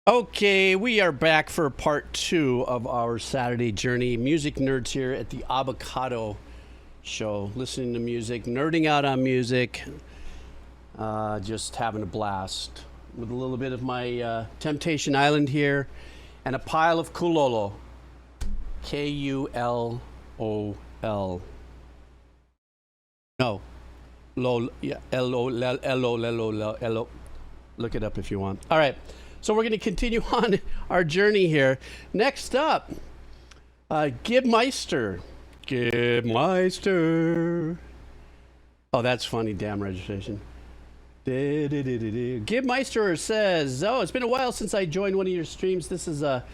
Okay, we are back for part 2 of our Saturday journey. Music nerds here at the Abbacado show, listening to music, nerding out on music, just having a blast with a little bit of my Temptation Island here and a pile of Kulolo. K-U-L-O-L. No. Lol, yeah, L-O-L-O-L-O-L-O. Look it up if you want. All right. So we're going to continue on our journey here. Next up, Gibmeister. Gibmeister. Oh, that's funny. Damn registration. Gibmeister says, oh, it's been a while since I joined one of your streams. This is a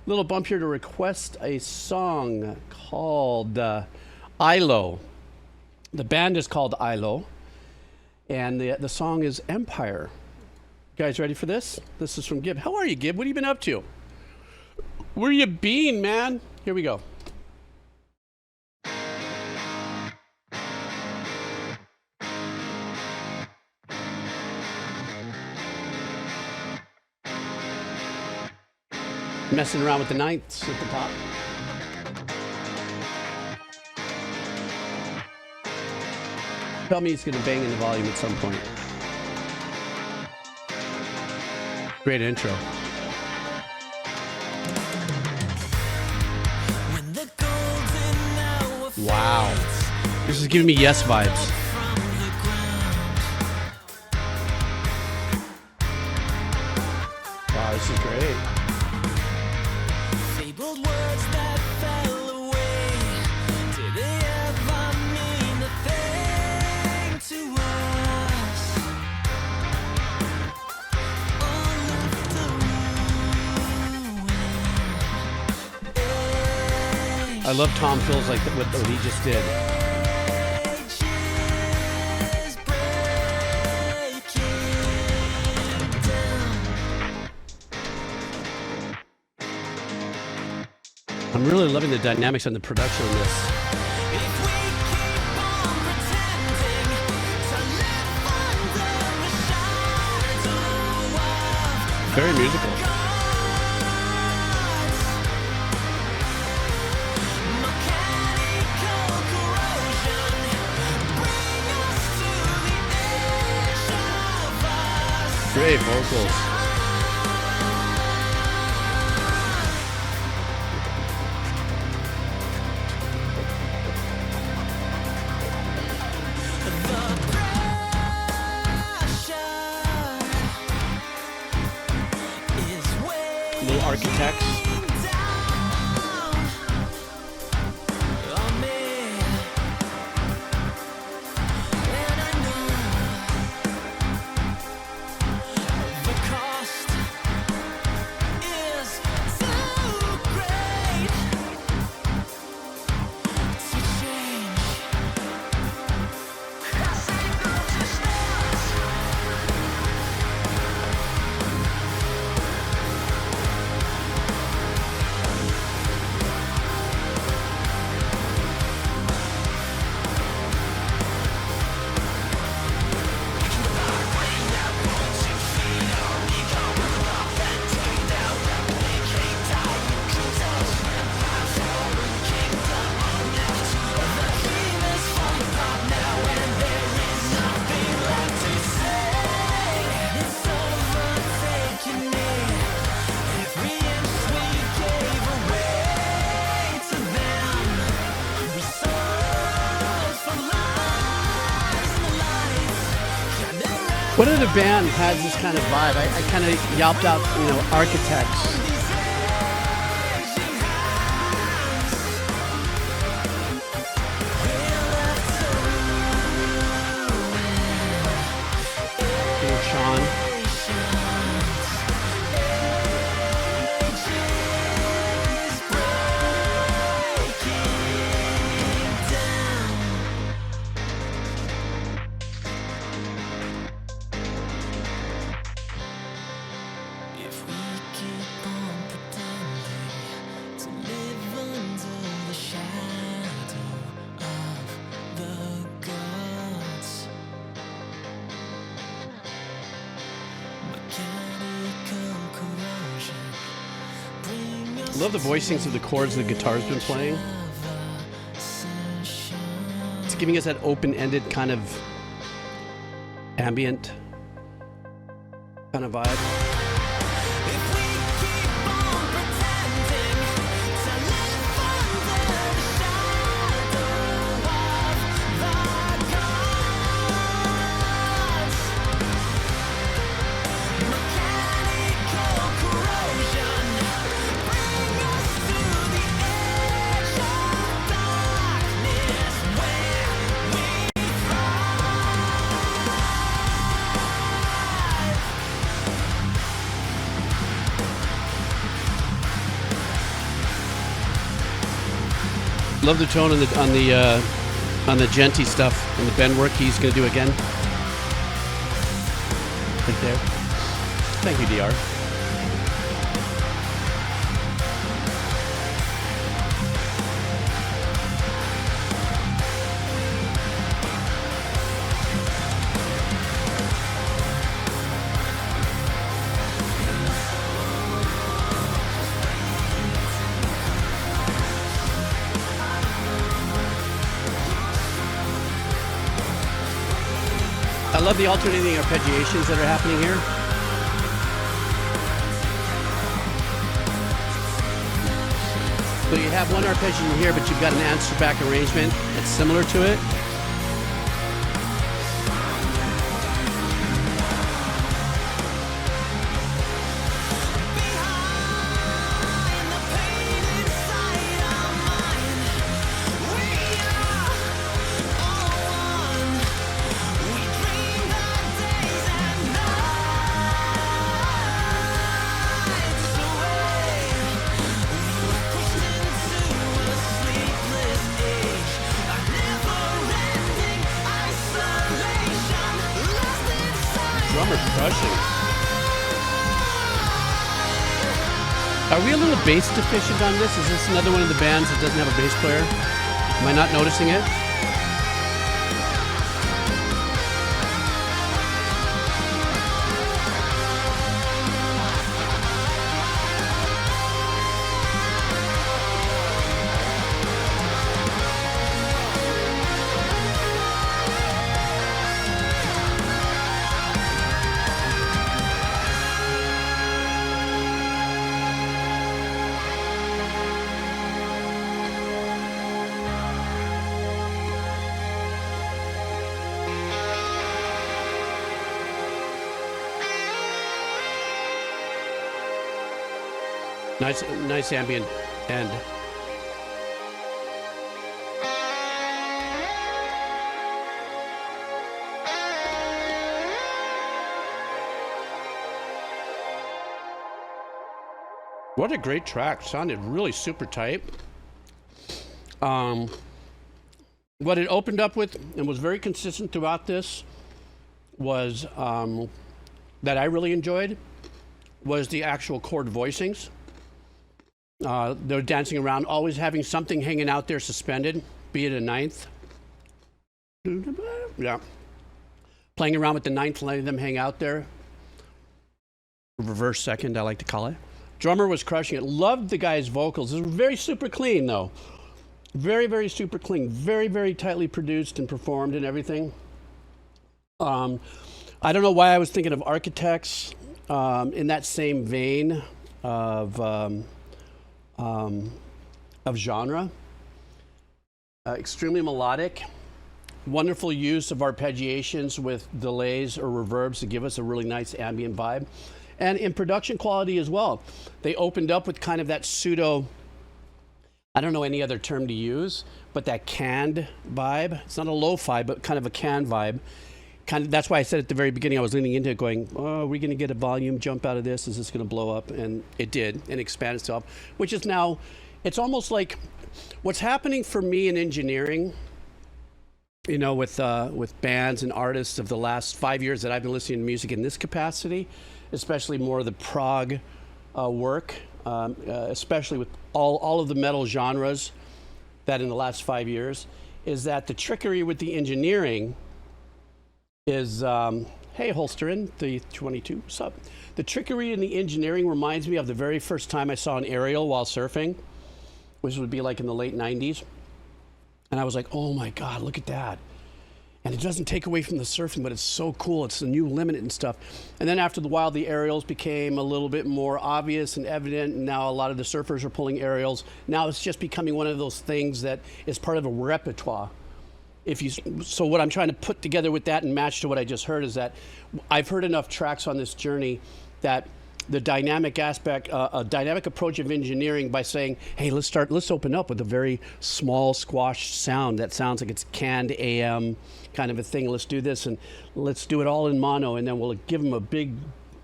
little bump here to request a song called IHLO. The band is called IHLO, and the song is Empire. You guys ready for this? This is from Gib. How are you, Gib? What have you been up to? Where you been, man? Here we go. Messing around with the ninths at the top. Tell me it's going to bang in the volume at some point. Great intro. Wow. This is giving me Yes vibes. Wow, this is great. Fabled words that fell away. Did they ever mean a thing to us? I love Tom feels like what he just did. I'm really loving the dynamics and the production on this. Very musical. Great vocals. Little architects. What other band has this kind of vibe? I kind of yelped out, Architects. Sean. Love the voicings of the chords the guitar's been playing. It's giving us that open-ended kind of ambient kind of vibe. Love the tone on the Genty stuff and the bend work he's going to do again. Right there. Thank you, DR. I love the alternating arpeggiations that are happening here. So you have one arpeggio here, but you've got an answer back arrangement that's similar to it. Are we a little bass deficient on this? Is this another one of the bands that doesn't have a bass player? Am I not noticing it? Nice ambient end. What a great track. Sounded really super tight. What it opened up with and was very consistent throughout this was that I really enjoyed was the actual chord voicings. They're dancing around, always having something hanging out there suspended, be it a ninth. Yeah. Playing around with the ninth, letting them hang out there. Reverse second, I like to call it. Drummer was crushing it. Loved the guy's vocals. It was very super clean, though. Very, very super clean. Very, very tightly produced and performed and everything. I don't know why I was thinking of Architects in that same vein of genre. Extremely melodic, wonderful use of arpeggiations with delays or reverbs to give us a really nice ambient vibe. And in production quality as well. They opened up with kind of that pseudo, I don't know any other term to use, but that canned vibe. It's not a lo-fi, but kind of a canned vibe. That's why I said at the very beginning, I was leaning into it going, oh, are we going to get a volume jump out of this? Is this going to blow up? And it did, and expanded itself, which is now, it's almost like what's happening for me in engineering, you know, with bands and artists of the last 5 years that I've been listening to music in this capacity, especially more of the prog work, especially with all of the metal genres that in the last 5 years, is that the trickery with the engineering is, hey, Holsterin, the 22, what's up? The trickery in the engineering reminds me of the very first time I saw an aerial while surfing, which would be like in the late 90s. And I was like, oh my God, look at that. And it doesn't take away from the surfing, but it's so cool. It's the new limit and stuff. And then after the while, the aerials became a little bit more obvious and evident. And now a lot of the surfers are pulling aerials. Now it's just becoming one of those things that is part of a repertoire. So what I'm trying to put together with that and match to what I just heard is that I've heard enough tracks on this journey that the dynamic aspect, a dynamic approach of engineering by saying, hey, let's open up with a very small squashed sound that sounds like it's canned AM kind of a thing. Let's do this and let's do it all in mono, and then we'll give them a big,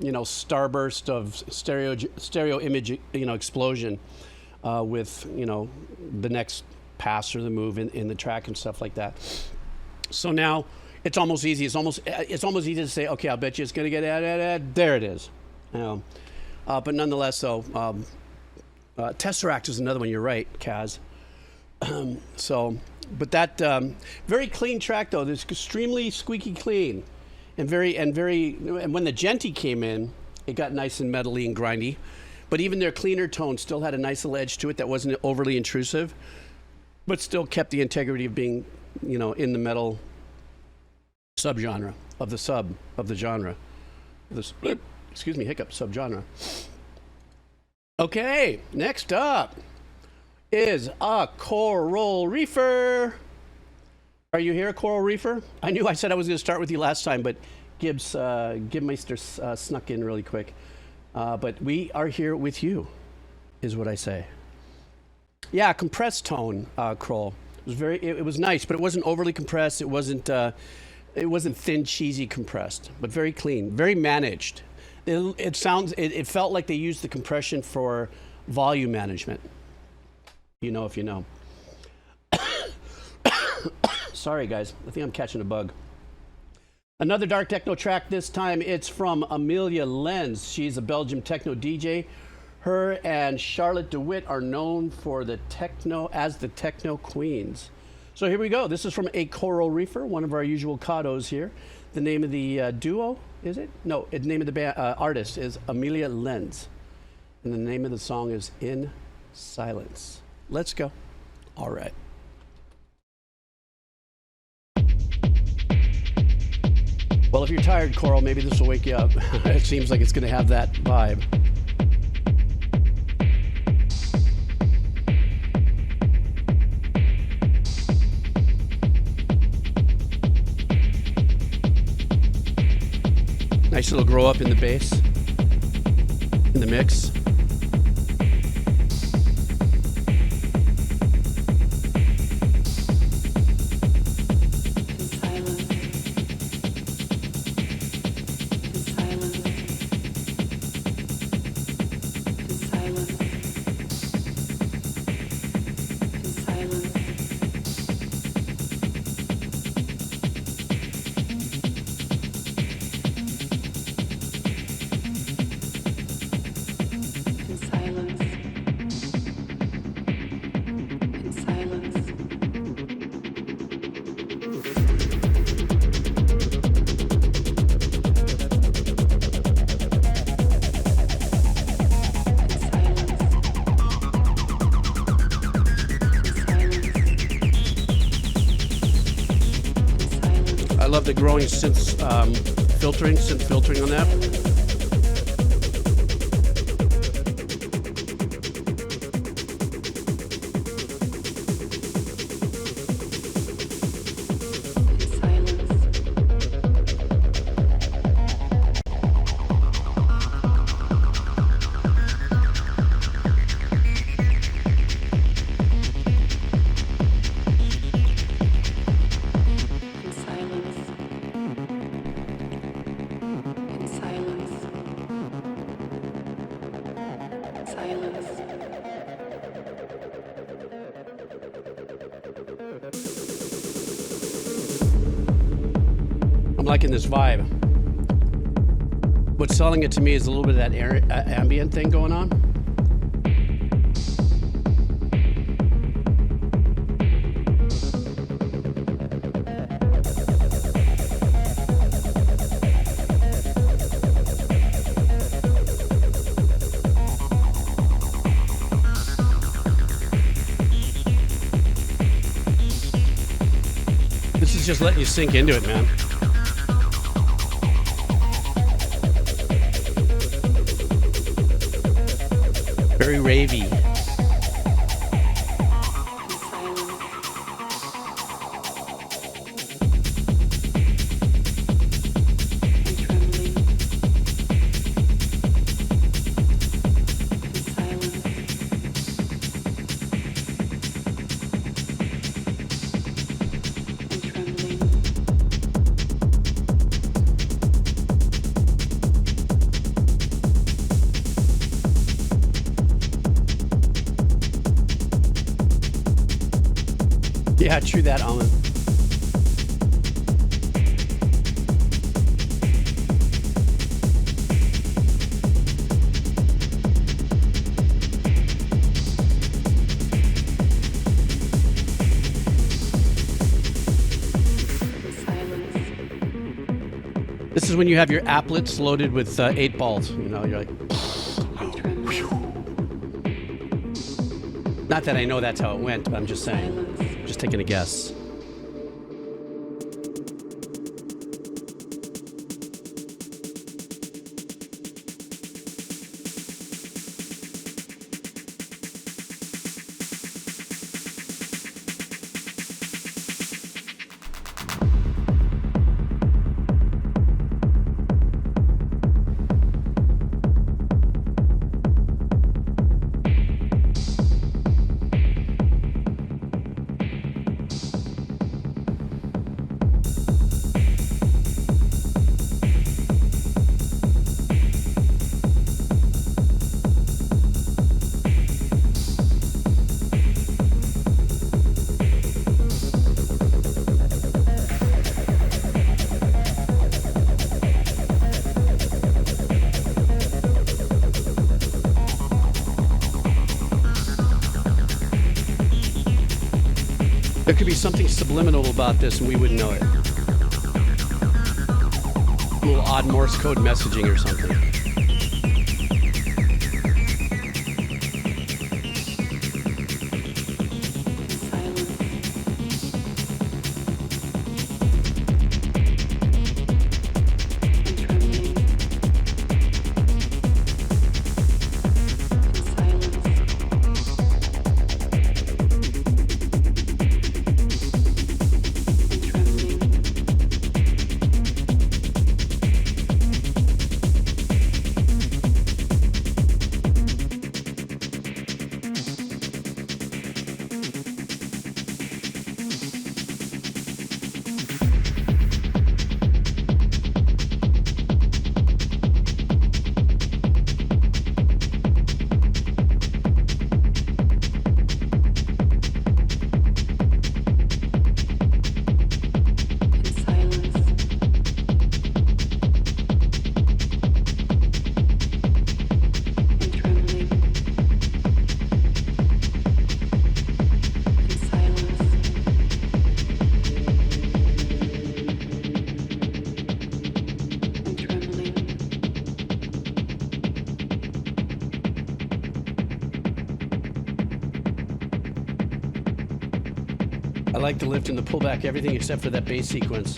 starburst of stereo image, explosion with, the next pass or the move in the track and stuff like that. So now it's almost easy. It's almost easy to say, okay, I'll bet you it's going to get there it is. But nonetheless, though, Tesseract is another one. You're right, Kaz. But that very clean track though. This extremely squeaky clean, and when the Genty came in, it got nice and metally and grindy. But even their cleaner tone still had a nice little edge to it that wasn't overly intrusive, but still kept the integrity of being, in the metal subgenre of the genre. Excuse me, hiccup, subgenre. Okay, next up is a Coral Reefer. Are you here, Coral Reefer? I knew I said I was going to start with you last time, but Gibmeister snuck in really quick. But we are here with you, is what I say. Yeah, compressed tone, Kroll. It was nice, but it wasn't overly compressed. It wasn't thin, cheesy compressed, but very clean, very managed. It felt like they used the compression for volume management. If you know. Sorry, guys. I think I'm catching a bug. Another dark techno track. This time it's from Amelie Lenz. She's a Belgian techno DJ. Her and Charlotte DeWitt are known for the techno queens. So here we go. This is from a Coral Reefer, one of our usual Kados here. The name of the duo, is it? No, the name of the band, artist is Amelie Lenz. And the name of the song is In Silence. Let's go. All right. Well, if you're tired, Coral, maybe this will wake you up. It seems like it's going to have that vibe. Nice little grow up in the bass, in the mix. I love the growing synth filtering on that. I'm liking this vibe. What's selling it to me is a little bit of that ambient thing going on. He's just letting you sink into it, man. Very ravey. Yeah, true that, Almond. This is when you have your applets loaded with 8 balls. You know, you're like... Not that I know that's how it went, but I'm just saying. Just taking a guess. There could be something subliminal about this and we wouldn't know it. A little odd Morse code messaging or something. I like the lift and the pullback, everything except for that bass sequence.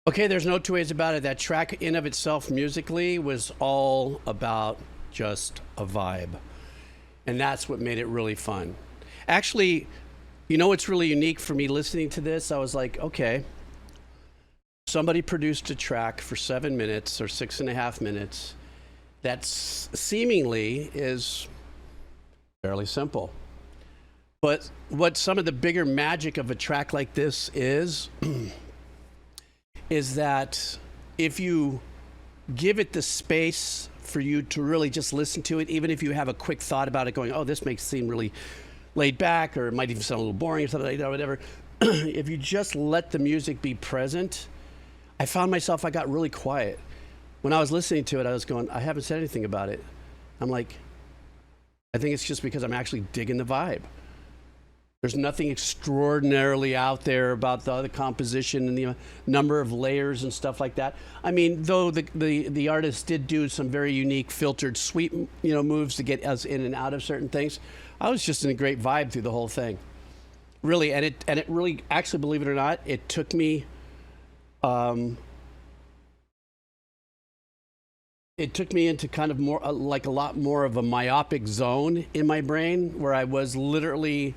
Okay, there's no two ways about it. That track in of itself musically was all about just a vibe. And that's what made it really fun. Actually, you know what's really unique for me listening to this? I was like, okay, somebody produced a track for 7 minutes or 6.5 minutes that seemingly is fairly simple. But what some of the bigger magic of a track like this is that if you give it the space for you to really just listen to it, even if you have a quick thought about it going, oh, this makes it seem really laid back, or it might even sound a little boring or something like that, whatever. If you just let the music be present, I found myself, I got really quiet. When I was listening to it, I was going, I haven't said anything about it. I'm like, I think it's just because I'm actually digging the vibe. There's nothing extraordinarily out there about the composition and the number of layers and stuff like that. I mean, though the artist did do some very unique filtered sweep, moves to get us in and out of certain things. I was just in a great vibe through the whole thing, really. And it really, actually, believe it or not, it took me. It took me into kind of more like a lot more of a myopic zone in my brain, where I was literally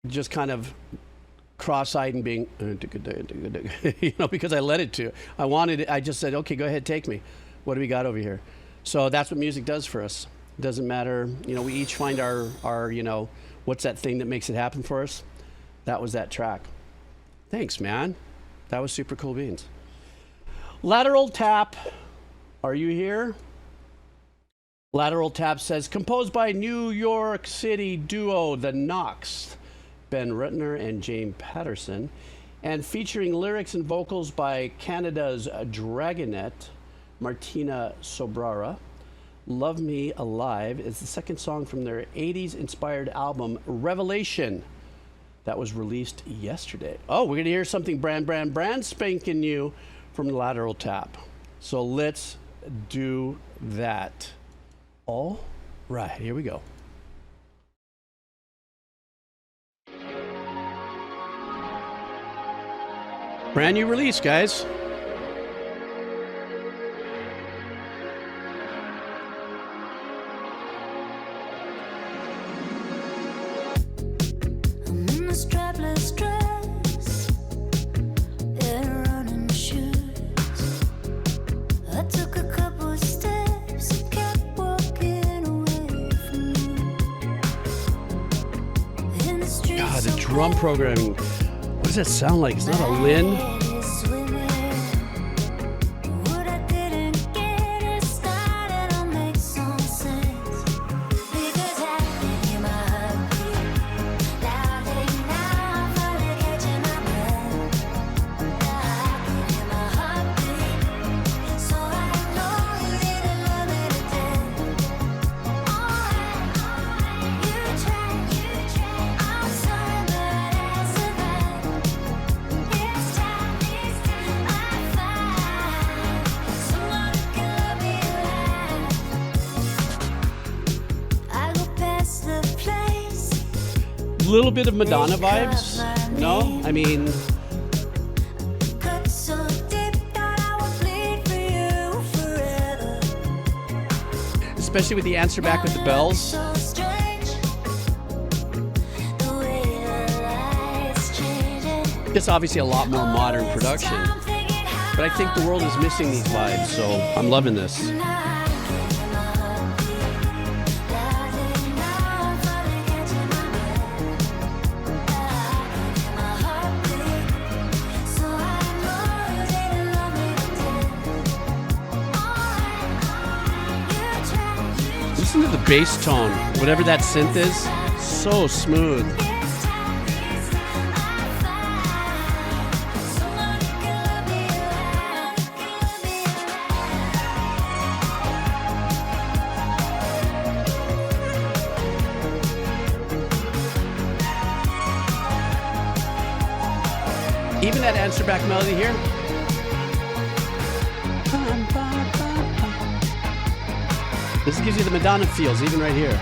just kind of cross-eyed and being, because I let it to. I just said, okay, go ahead, take me. What do we got over here? So that's what music does for us. It doesn't matter, we each find our what's that thing that makes it happen for us? That was that track. Thanks, man. That was super cool beans. Lateral Tap, are you here? Lateral Tap says, composed by New York City duo The Knox, Ben Ruttner and James Patterson, and featuring lyrics and vocals by Canada's Dragonette, Martina Sobrara. Love Me Alive is the second song from their 80s-inspired album, Revelation, that was released yesterday. Oh, we're going to hear something brand spanking new from Lateral Tap. So let's do that. All right, here we go. Brand new release, guys. I'm in a strapless dress and running shoes. I took a couple steps and kept walking away from you. In the streets, God, the drum programming. What does that sound like? It's not a Lin. Little bit of Madonna vibes. No, I mean, especially with the answer back with the bells. It's obviously a lot more modern production, but I think the world is missing these vibes, so I'm loving this. Listen to the bass tone, whatever that synth is, so smooth. Even that answer back melody here. This gives you the Madonna feels, even right here.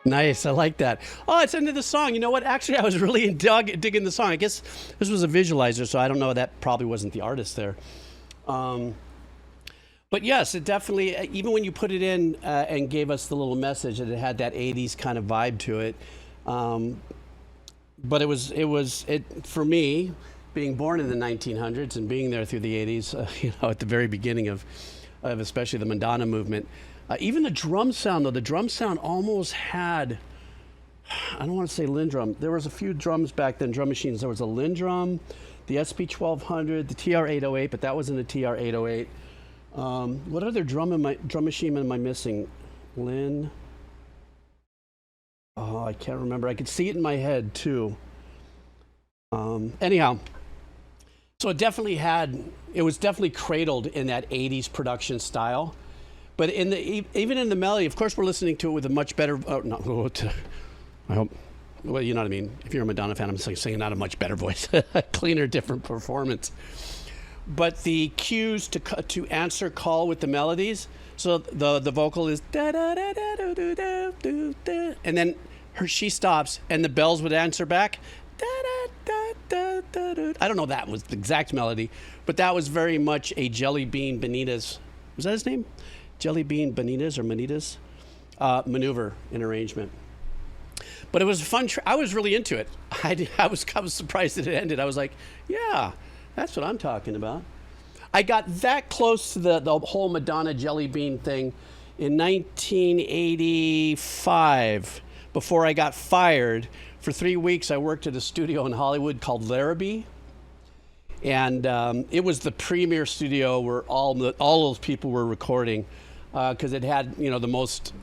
Nice, I like that. Oh, it's into the song. You know what? Actually, I was really digging the song. I guess this was a visualizer, so I don't know. That probably wasn't the artist there. But yes, it definitely, even when you put it in and gave us the little message, that it had that 80s kind of vibe to it. But it for me, being born in the 1900s and being there through the 80s, at the very beginning of especially the Madonna movement, even the drum sound, though, the drum sound almost had, I don't want to say Lindrum. There was a few drums back then, drum machines. There was a Lindrum, the SP1200, the TR-808, but that wasn't a TR-808. What other drum machine am I missing? Lin? Oh, I can't remember. I could see it in my head too. Anyhow, so it was definitely cradled in that 80s production style. But even in the melody, of course, we're listening to it with a much better. I hope. Well, you know what I mean. If you're a Madonna fan, I'm singing out a much better voice, cleaner, different performance. But the cues to answer call with the melodies. So the vocal is da da da da da da da da da, and then she stops, and the bells would answer back. Da da da da da da. I don't know that was the exact melody, but that was very much a Jelly Bean Benitez. Was that his name? Jelly Bean Benitez or Benitez maneuver and arrangement. But it was a fun. I was really into it. I was surprised that it ended. I was like, yeah, that's what I'm talking about. I got that close to the whole Madonna Jelly Bean thing in 1985 before I got fired. For 3 weeks, I worked at a studio in Hollywood called Larrabee. And it was the premier studio where all those people were recording because it had, the most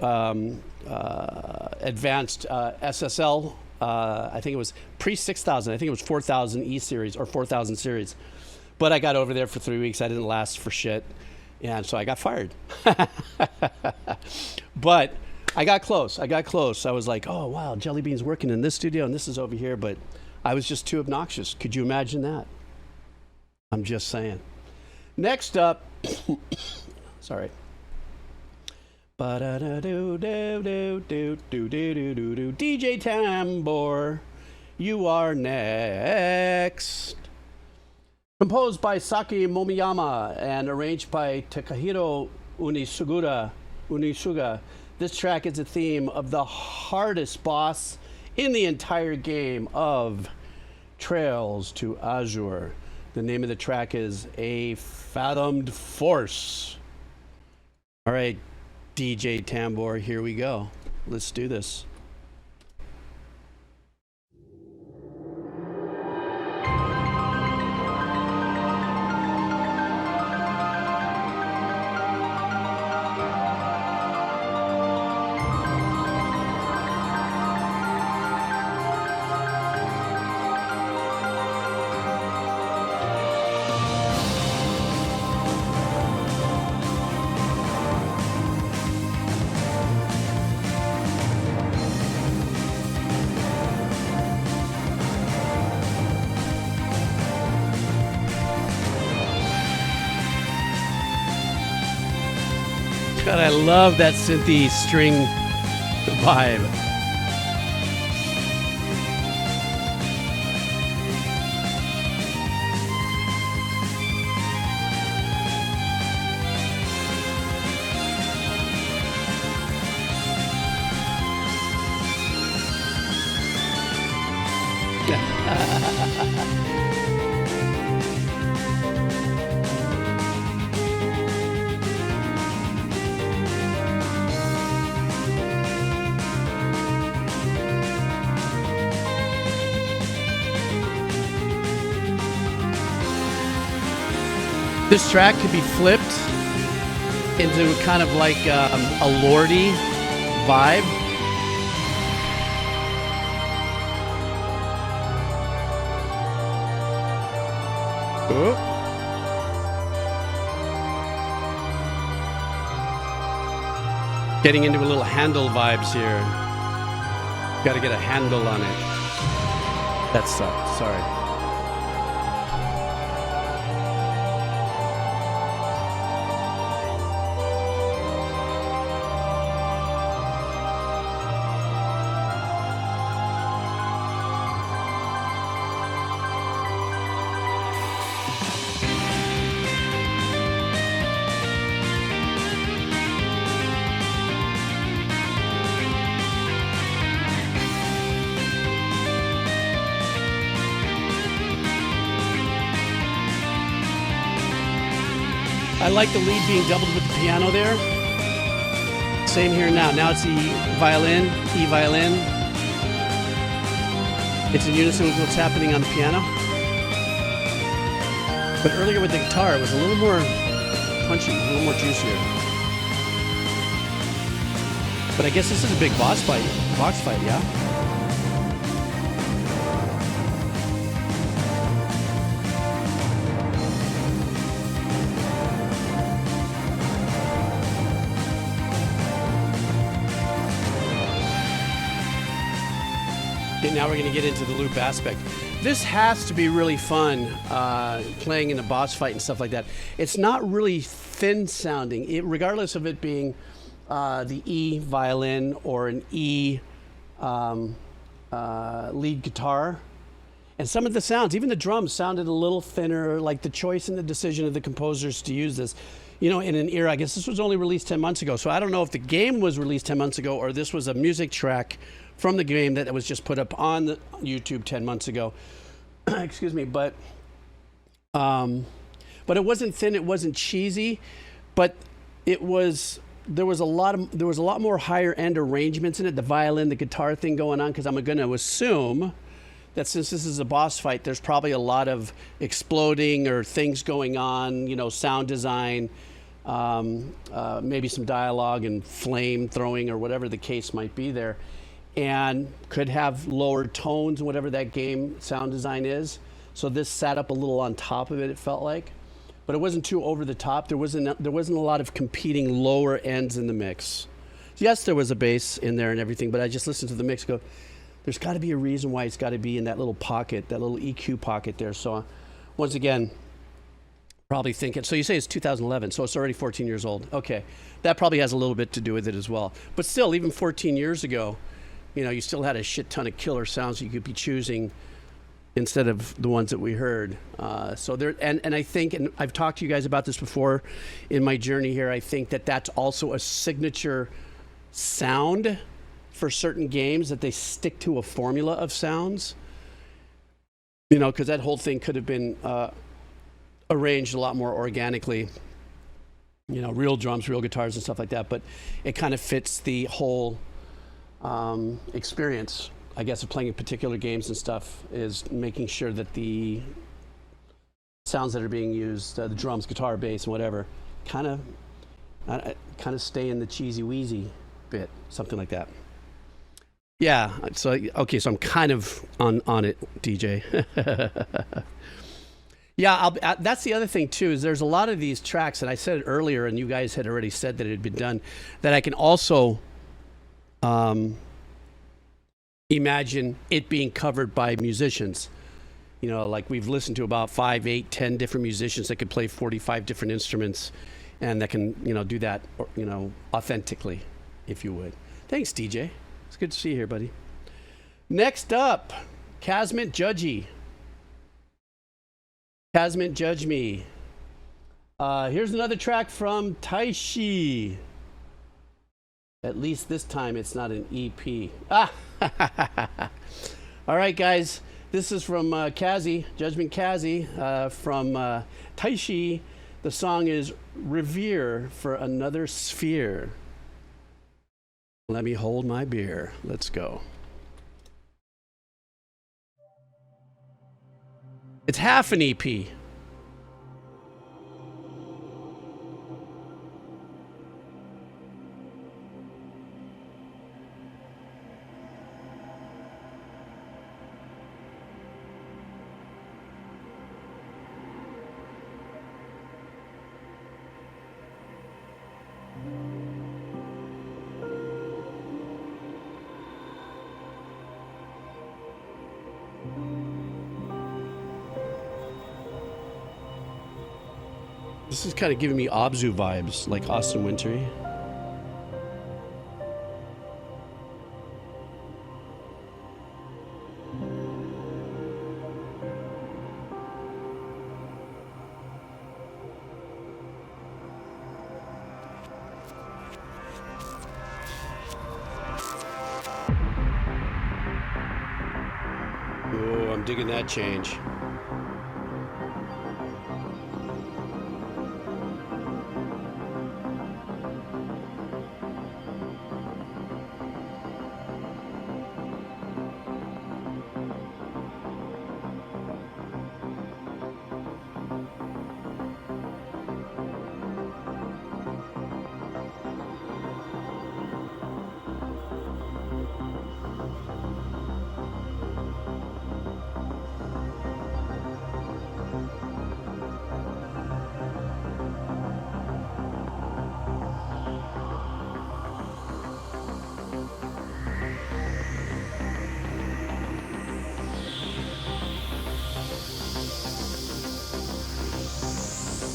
advanced SSL. I think it was pre-6000. I think it was 4000 E series or 4000 series. But I got over there for 3 weeks. I didn't last for shit. And so I got fired. But I got close. I was like, oh, wow, Jelly Bean's working in this studio and this is over here. But I was just too obnoxious. Could you imagine that? I'm just saying. Next up, sorry. DJ Tambor, you are next. Composed by Saki Momiyama and arranged by Takahiro Unisuga. This track is a theme of the hardest boss in the entire game of Trails to Azure. The name of the track is A Fathomed Force. All right, DJ Tambor, here we go. Let's do this. God, I love that synthy string vibe. This track could be flipped into kind of like a Lordy vibe. Oh. Getting into a little handle vibes here. Got to get a handle on it. That sucks. Sorry. I like the lead being doubled with the piano there. Same here now. Now it's E violin. It's in unison with what's happening on the piano. But earlier with the guitar, it was a little more punchy, a little more juicier. But I guess this is a big box fight, yeah? Okay, now we're going to get into the loop aspect. This has to be really fun, playing in a boss fight and stuff like that. It's not really thin sounding, regardless of it being the E violin or an E lead guitar. And some of the sounds, even the drums, sounded a little thinner, like the choice and the decision of the composers to use this. You know, in an era, I guess this was only released 10 months ago, so I don't know if the game was released 10 months ago or this was a music track from the game that was just put up on the YouTube 10 months ago. Excuse me, but it wasn't thin, it wasn't cheesy, but it was there was a lot more higher end arrangements in it, the violin, the guitar thing going on, because I'm going to assume that since this is a boss fight, there's probably a lot of exploding or things going on, you know, sound design, maybe some dialogue and flame throwing or whatever the case might be there. And could have lower tones, whatever that game sound design is. So this sat up a little on top of it, it felt like. But it wasn't too over the top. There wasn't a lot of competing lower ends in the mix. Yes, there was a bass in there and everything, but I just listened to the mix go, there's got to be a reason why it's got to be in that little pocket, that little EQ pocket there. So once again, probably thinking, so you say it's 2011, so it's already 14 years old. Okay, that probably has a little bit to do with it as well. But still, even 14 years ago, you know, you still had a shit ton of killer sounds you could be choosing instead of the ones that we heard. So there, and I think, and I've talked to you guys about this before in my journey here, I think that that's also a signature sound for certain games, that they stick to a formula of sounds. You know, because that whole thing could have been arranged a lot more organically. You know, real drums, real guitars and stuff like that, but it kind of fits the whole experience, I guess, of playing particular games and stuff, is making sure that the sounds that are being used, the drums, guitar, bass, and whatever, kind of stay in the cheesy wheezy bit, something like that. Yeah. So okay, so I'm kind of on it, DJ. Yeah, that's the other thing too, is there's a lot of these tracks, and I said it earlier, and you guys had already said that it had been done, that I can also imagine it being covered by musicians. You know, like we've listened to about 5, 8, 10 different musicians that could play 45 different instruments, and that can, you know, do that, you know, authentically, if you would. Thanks, DJ. It's good to see you here, buddy. Next up, Kazmint Judgy. Kazmint Judge Me. Here's another track from Taishi. At least this time it's not an EP. Ah! All right, guys. This is from Kazi, Judgment Kazi, from Taishi. The song is Reverie for Another Sphere. Let me hold my beer. Let's go. It's half an EP. This is kind of giving me Abzu vibes, like Austin Wintory. Oh, I'm digging that change.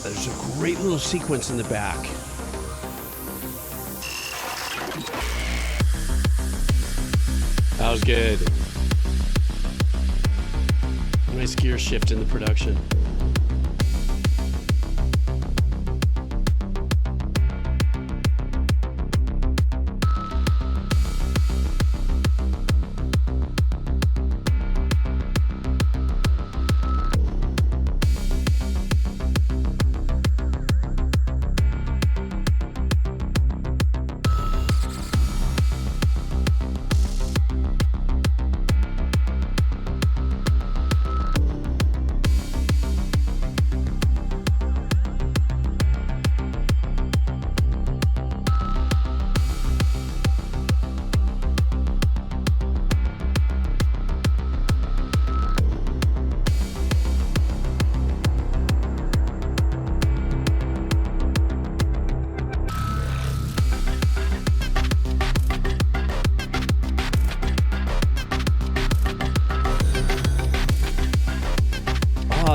There's a great little sequence in the back. That was good. Nice gear shift in the production.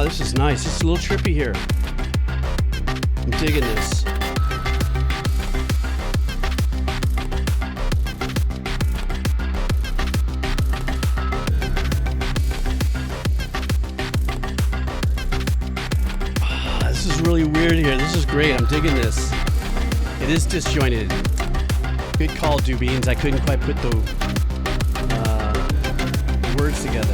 This is nice. This is a little trippy here. I'm digging this. This is really weird here. This is great. I'm digging this. It is disjointed. Good call, Dubeans. I couldn't quite put the words together.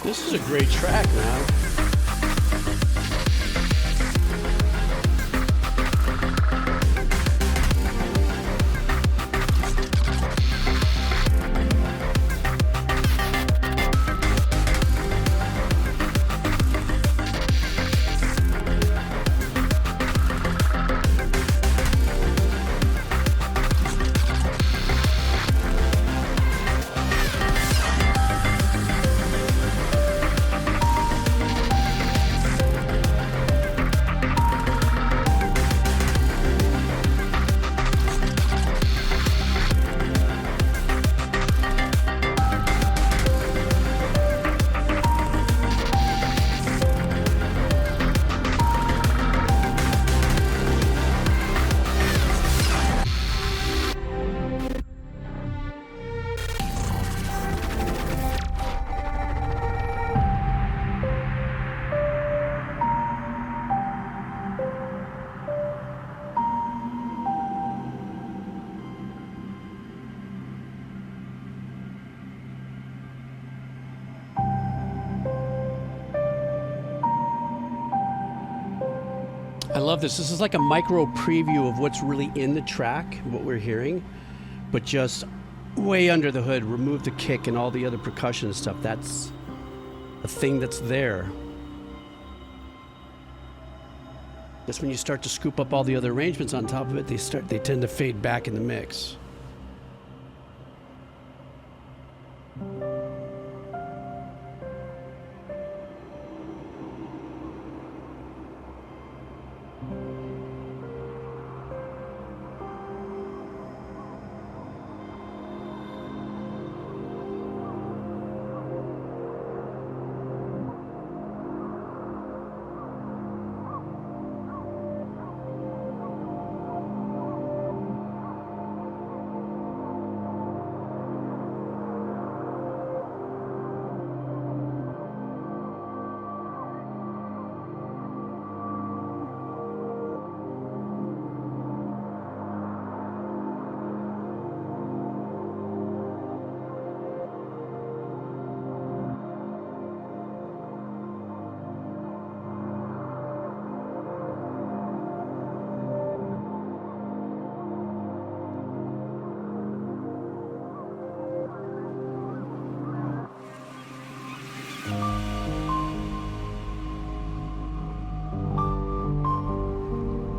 This is a great track, man. I love this. This is like a micro preview of what's really in the track, what we're hearing, but just way under the hood. Remove the kick and all the other percussion and stuff. That's a thing that's there. That's when you start to scoop up all the other arrangements on top of it. They tend to fade back in the mix.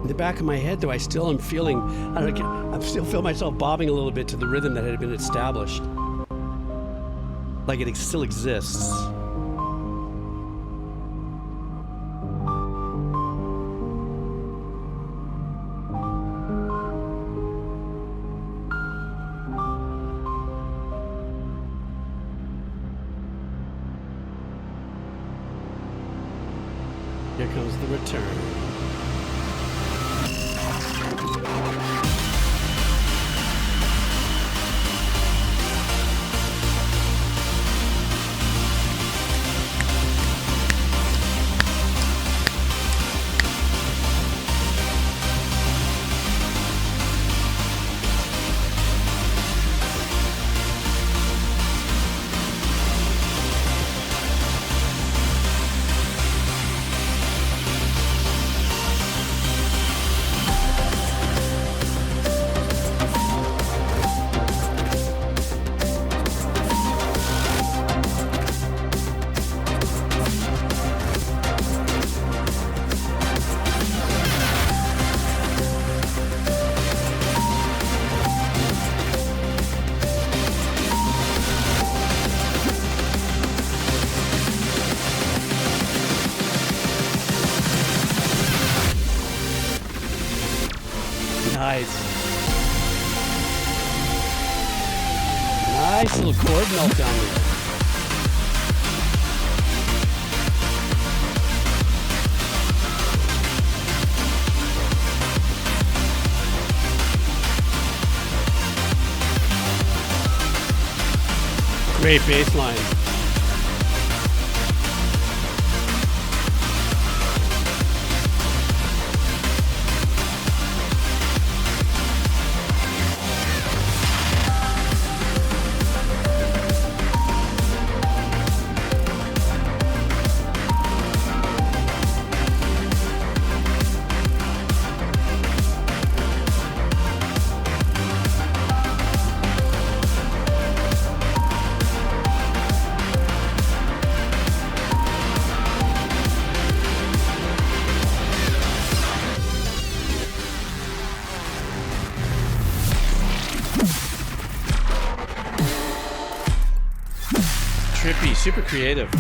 In the back of my head, though, I still am feeling, I still feel myself bobbing a little bit to the rhythm that had been established. Like it still exists. Here comes the return. Nice little chord meltdown there. Great bass line. Super creative.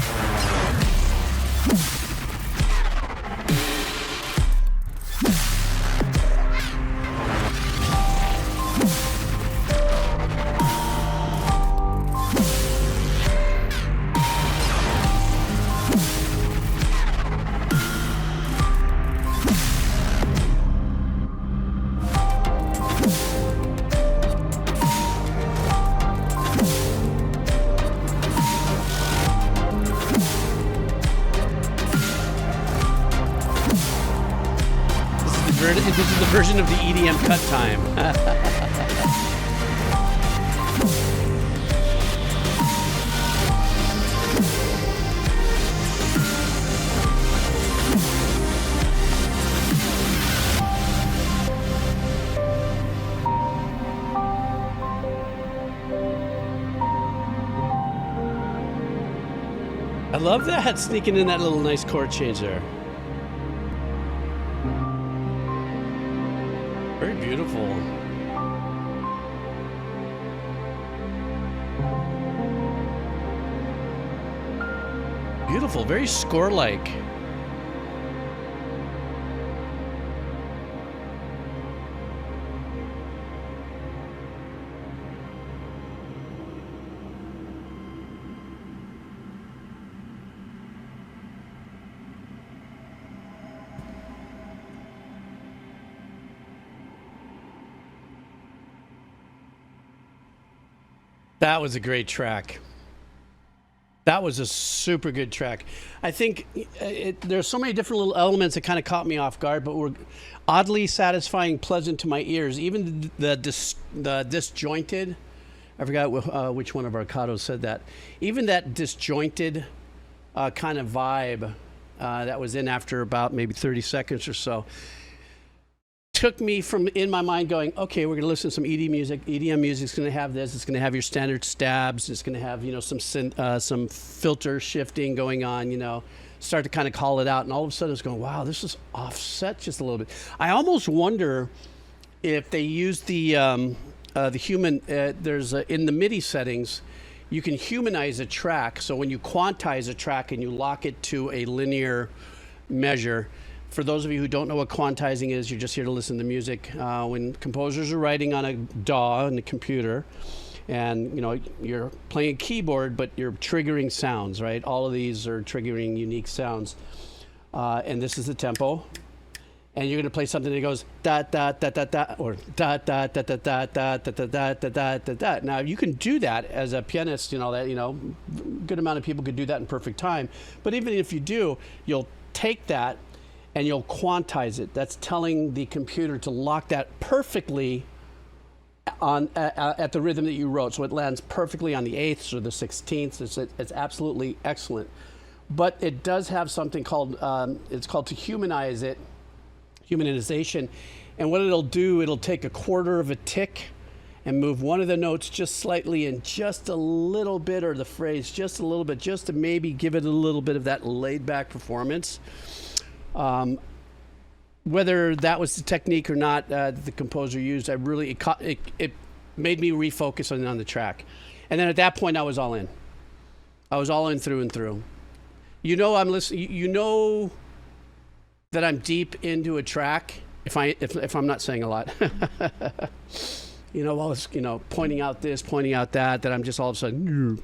This is the version of the EDM cut time. I love that, sneaking in that little nice chord change there. Very beautiful. Beautiful, very score-like. That was a great track. That was a super good track. I think there's so many different little elements that kind of caught me off guard, but were oddly satisfying, pleasant to my ears. Even the disjointed, I forgot which one of our Abbacado said that. Even that disjointed kind of vibe that was in after about maybe 30 seconds or so took me from in my mind going, okay, we're going to listen to some EDM music. EDM music's going to have this. It's going to have your standard stabs. It's going to have, you know, some filter shifting going on, you know, start to kind of call it out, and all of a sudden it's going, wow, this is offset just a little bit. I almost wonder if they use the human, there's in the MIDI settings, you can humanize a track. So when you quantize a track and you lock it to a linear measure, for those of you who don't know what quantizing is, you're just here to listen to music. When composers are writing on a DAW in the computer, and you know you're playing a keyboard, but you're triggering sounds, right? All of these are triggering unique sounds, and this is the tempo. And you're going to play something that goes da da da da da, or da da da da da da da da da da da da. Now you can do that as a pianist. You know that good amount of people could do that in perfect time. But even if you do, you'll take that and you'll quantize it. That's telling the computer to lock that perfectly on at the rhythm that you wrote, so it lands perfectly on the eighths or the 16ths. It's absolutely excellent. But it does have something called it's called to humanize it. Humanization, and what it'll do, it'll take a quarter of a tick and move one of the notes just slightly and just a little bit, or the phrase just a little bit, just to maybe give it a little bit of that laid back performance. Whether that was the technique or not the composer used, it made me refocus on the track. And then at that point I was all in. I was all in through and through. I'm listening, that I'm deep into a track if I'm not saying a lot. While it's pointing out this, pointing out that I'm just all of a sudden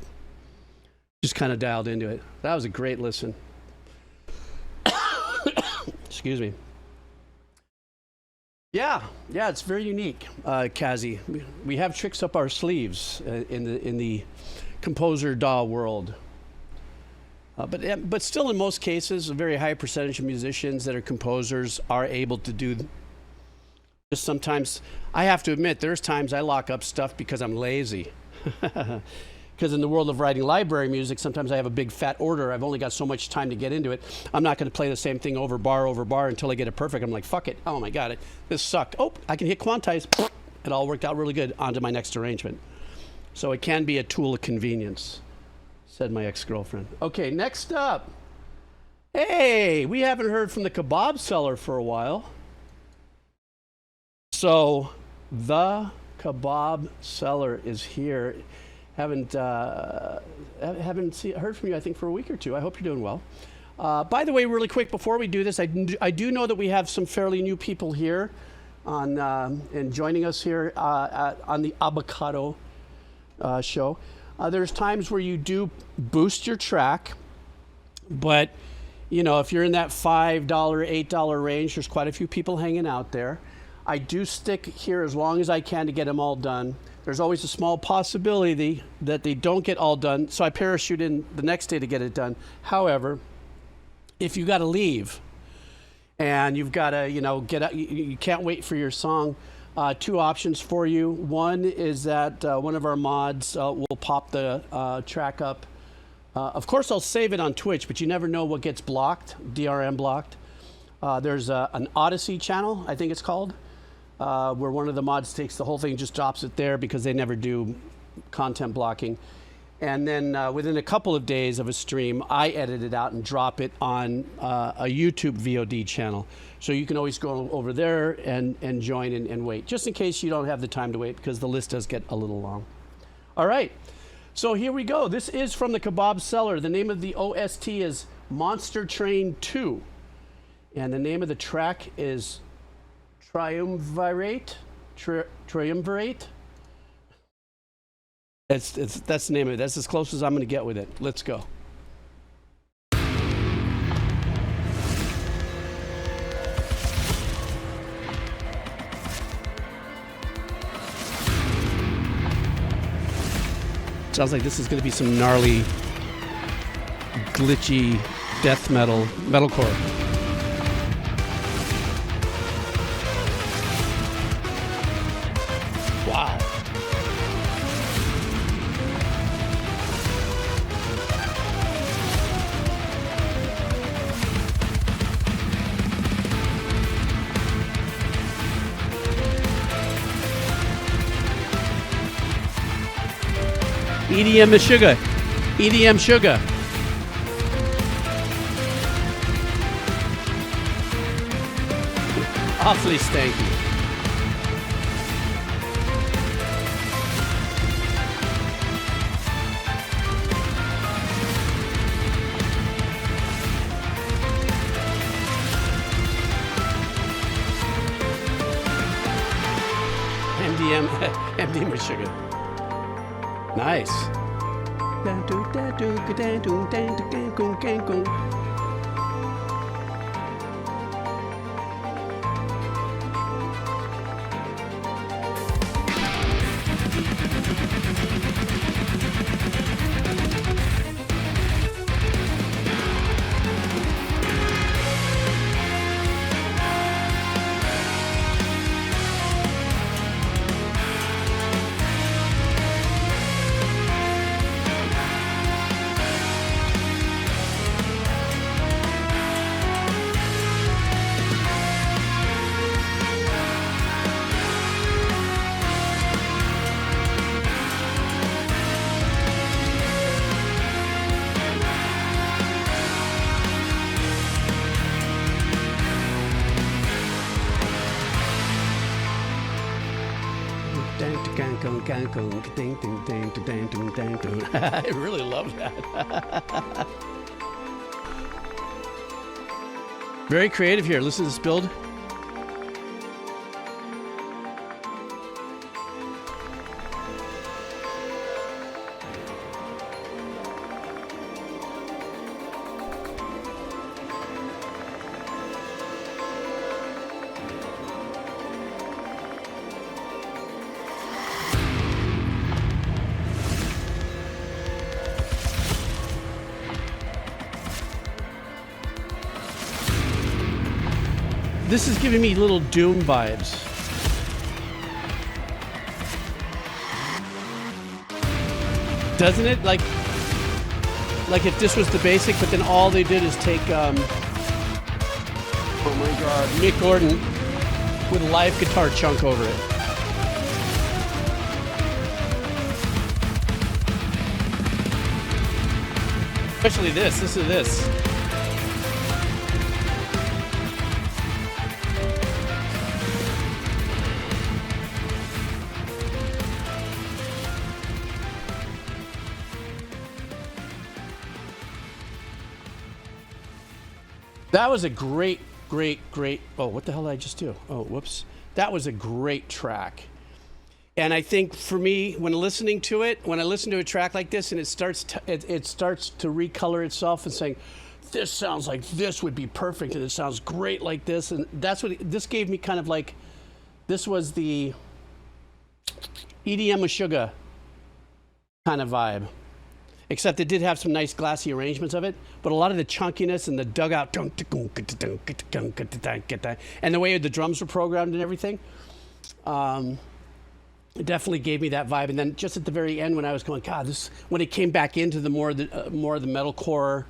just kind of dialed into it. That was a great listen. Excuse me. Yeah, it's very unique, Kazi. We have tricks up our sleeves in the composer DAW world. But still, in most cases, a very high percentage of musicians that are composers are able to do. Just sometimes, I have to admit, there's times I lock up stuff because I'm lazy. Because in the world of writing library music, sometimes I have a big fat order. I've only got so much time to get into it. I'm not going to play the same thing over bar until I get it perfect. I'm like, fuck it. Oh my God, this sucked. Oh, I can hit quantize. It all worked out really good. On to my next arrangement. So it can be a tool of convenience, said my ex-girlfriend. Okay, next up. Hey, we haven't heard from the kebab seller for a while. So the kebab seller is here. Haven't heard from you, I think, for a week or two. I hope you're doing well. By the way, really quick, before we do this, I do know that we have some fairly new people here and joining us here on the Abbacado show. There's times where you do boost your track, but if you're in that $5, $8 range, there's quite a few people hanging out there. I do stick here as long as I can to get them all done. There's always a small possibility that they don't get all done, so I parachute in the next day to get it done. However, if you got to leave and you've got to, get out, you can't wait for your song. Two options for you. One is that one of our mods will pop the track up. Of course, I'll save it on Twitch, but you never know what gets blocked, DRM blocked. There's an Odyssey channel, I think it's called, where one of the mods takes the whole thing, just drops it there because they never do content blocking. And then within a couple of days of a stream, I edit it out and drop it on a YouTube VOD channel. So you can always go over there and join and wait, just in case you don't have the time to wait, because the list does get a little long. All right, so here we go. This is from the Kebab Seller. The name of the OST is Monster Train 2. And the name of the track is Triumverate. Triumverate. That's the name of it. That's as close as I'm going to get with it. Let's go. Sounds like this is going to be some gnarly, glitchy death metalcore. Wow. EDM is sugar. EDM sugar. Awfully stanky. MDM with sugar. Nice. I really love that. Very creative here. Listen to this build. This is giving me little Doom vibes. Doesn't it? Like if this was the basic, but then all they did is take, oh my God, Mick Gordon with a live guitar chunk over it. Especially this. Listen to this. That was a great. Oh, what the hell did I just do? Oh, whoops. That was a great track. And I think for me, when listening to it, when I listen to a track like this and it starts to recolor itself and saying, this sounds like this would be perfect and it sounds great like this. And that's what this gave me, kind of like, this was the EDM Meshuggah kind of vibe. Except it did have some nice glassy arrangements of it, but a lot of the chunkiness and the dugout, and the way the drums were programmed and everything, it definitely gave me that vibe. And then just at the very end, when I was going, God, this, when it came back into the more of the metalcore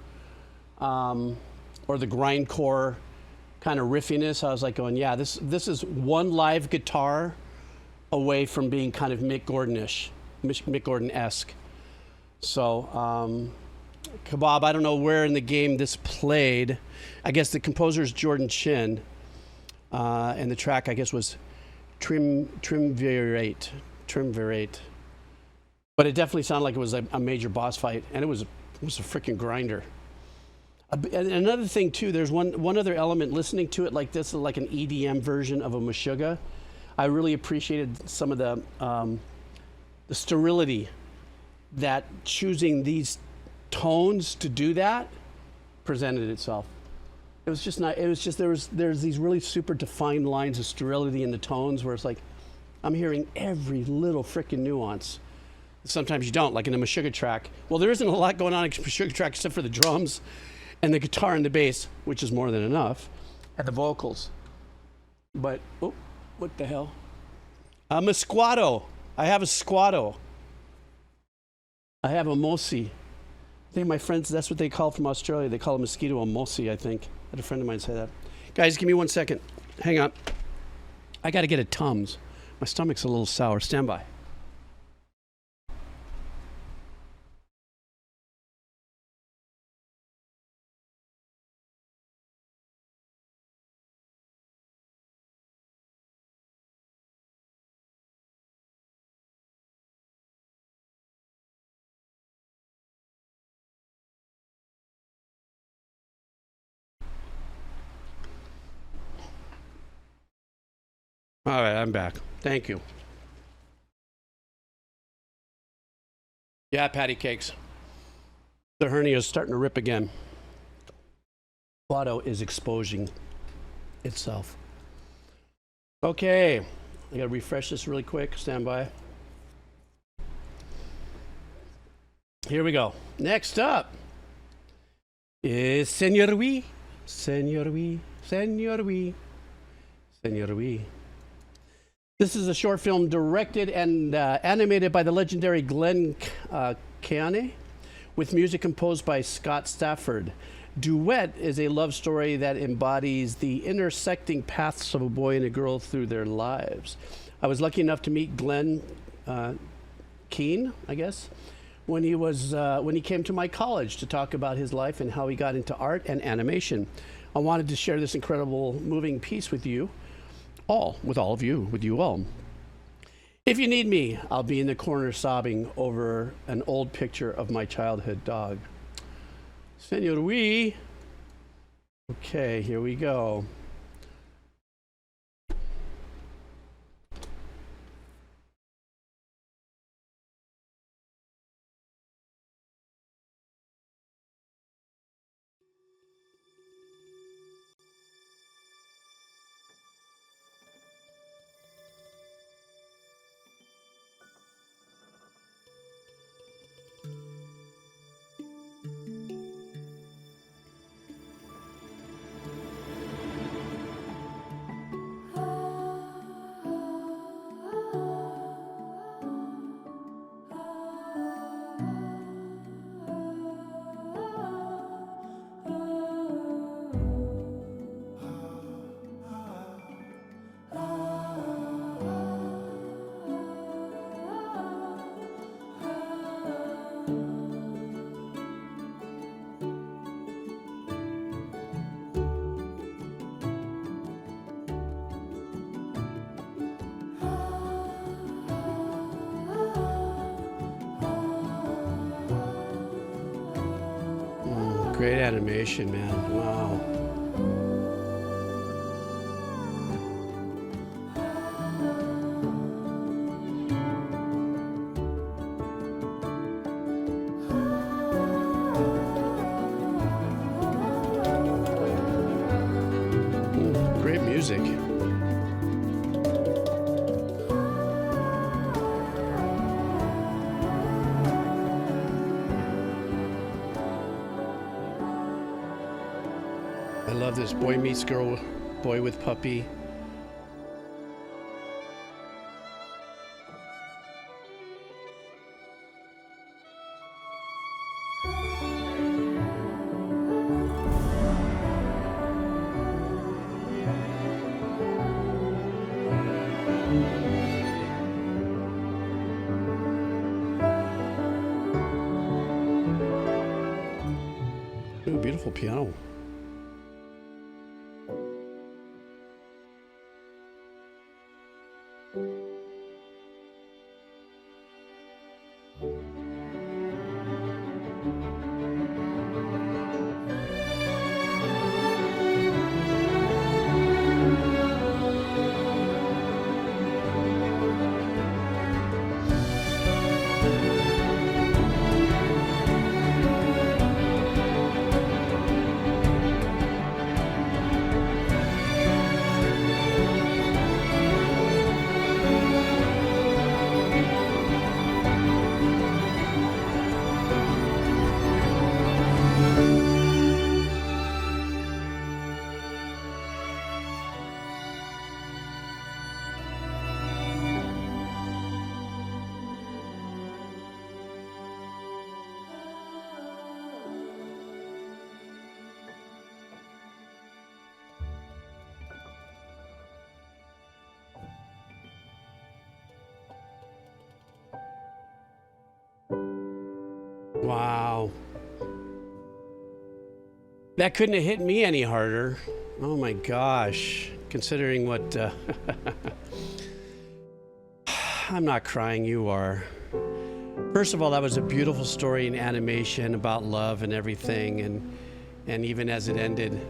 or the grindcore kind of riffiness, I was like going, yeah, this is one live guitar away from being kind of Mick Gordon-ish, Mick Gordon-esque. So, Kebab, I don't know where in the game this played. I guess the composer is Jordan Chin, and the track, I guess, was Triumvirate. But it definitely sounded like it was a major boss fight, and it was a freaking grinder. And another thing too, there's one other element. Listening to it like this, like an EDM version of a Meshuggah, I really appreciated some of the sterility that choosing these tones to do that presented itself. It was just not, it was just, there's these really super defined lines of sterility in the tones where it's like, I'm hearing every little freaking nuance. Sometimes you don't, like in a Meshuggah track. Well, there isn't a lot going on in a Meshuggah track except for the drums and the guitar and the bass, which is more than enough, and the vocals. But, oh, what the hell? I'm a squatto. I have a squatto. I have a mosi. I think my friends, that's what they call from Australia. They call a mosquito a mosi, I think. I had a friend of mine say that. Guys, give me 1 second. Hang on. I got to get a Tums. My stomach's a little sour. Stand by. All right, I'm back. Thank you. Yeah, patty cakes. The hernia is starting to rip again. Quado is exposing itself. Okay, I gotta refresh this really quick. Stand by. Here we go. Next up is Senor Wee. Senor Wee. Senor Wee. Senor Wee. This is a short film directed and animated by the legendary Glenn Keane, with music composed by Scott Stafford. Duet is a love story that embodies the intersecting paths of a boy and a girl through their lives. I was lucky enough to meet Glenn Keane, I guess, when he came to my college to talk about his life and how he got into art and animation. I wanted to share this incredible moving piece with you all. If you need me, I'll be in the corner sobbing over an old picture of my childhood dog. Senor Wee. Okay, here we go. Great animation, man. Wow. Great music. I love this boy meets girl, boy with puppy. Ooh, beautiful piano. Wow. That couldn't have hit me any harder. Oh my gosh. Considering what... I'm not crying, you are. First of all, that was a beautiful story in animation about love and everything. And even as it ended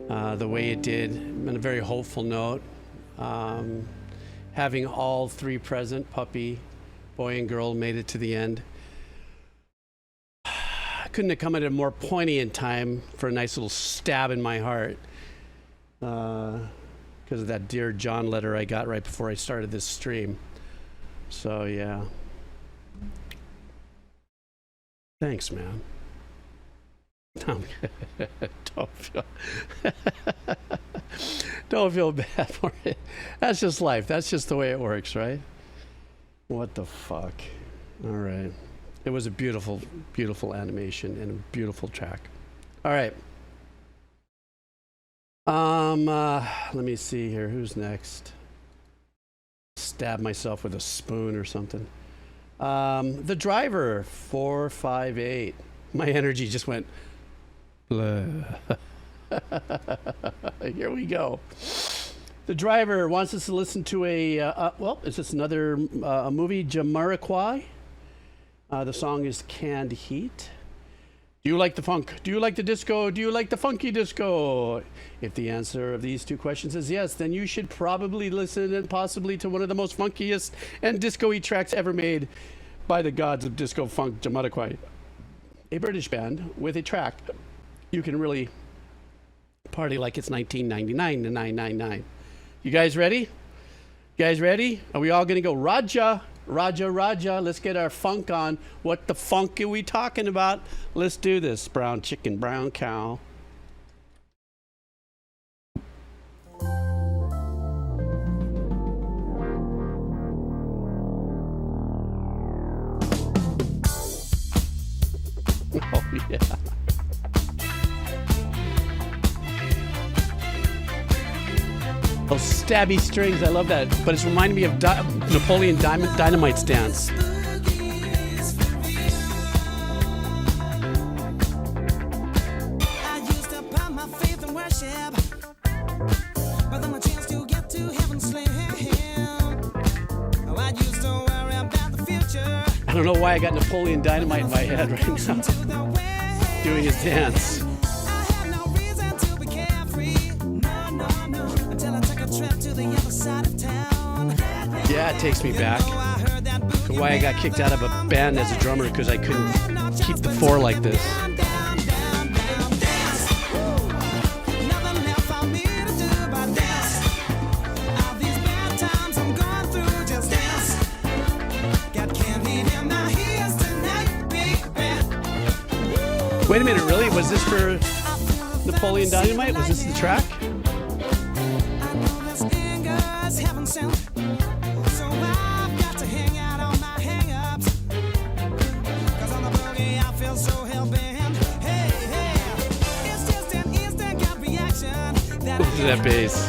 the way it did, on a very hopeful note. having all three present, puppy, boy, and girl, made it to the end. I couldn't have come at a more poignant time for a nice little stab in my heart. Because of that Dear John letter I got right before I started this stream. So, yeah. Thanks, man. Don't feel bad for it. That's just life. That's just the way it works, right? What the fuck? All right. It was a beautiful, beautiful animation and a beautiful track. All right. Let me see here. Who's next? Stab myself with a spoon or something. The driver, 458. My energy just went blah. Here we go. The driver wants us to listen to well, is this another a movie, Jamiroquai? The song is Canned Heat. Do you like the funk? Do you like the disco? Do you like the funky disco? If the answer of these two questions is yes, then you should probably listen and possibly to one of the most funkiest and disco-y tracks ever made by the gods of disco funk, Jamiroquai. A British band with a track you can really party like it's 1999 to 999. You guys ready? You guys ready? Are we all gonna go Raja? Raja, Raja, let's get our funk on. What the funk are we talking about? Let's do this. Brown chicken, brown cow. Oh, yeah. Those stabby strings, I love that. But it's reminding me of Napoleon Dynamite's dance. I don't know why I got Napoleon Dynamite in my head right now. Doing his dance. Yeah, it takes me back to why I got kicked out of a band as a drummer, because I couldn't keep the four like this. Wait a minute, really? Was this for Napoleon Dynamite? Was this the track? Listen to that bass.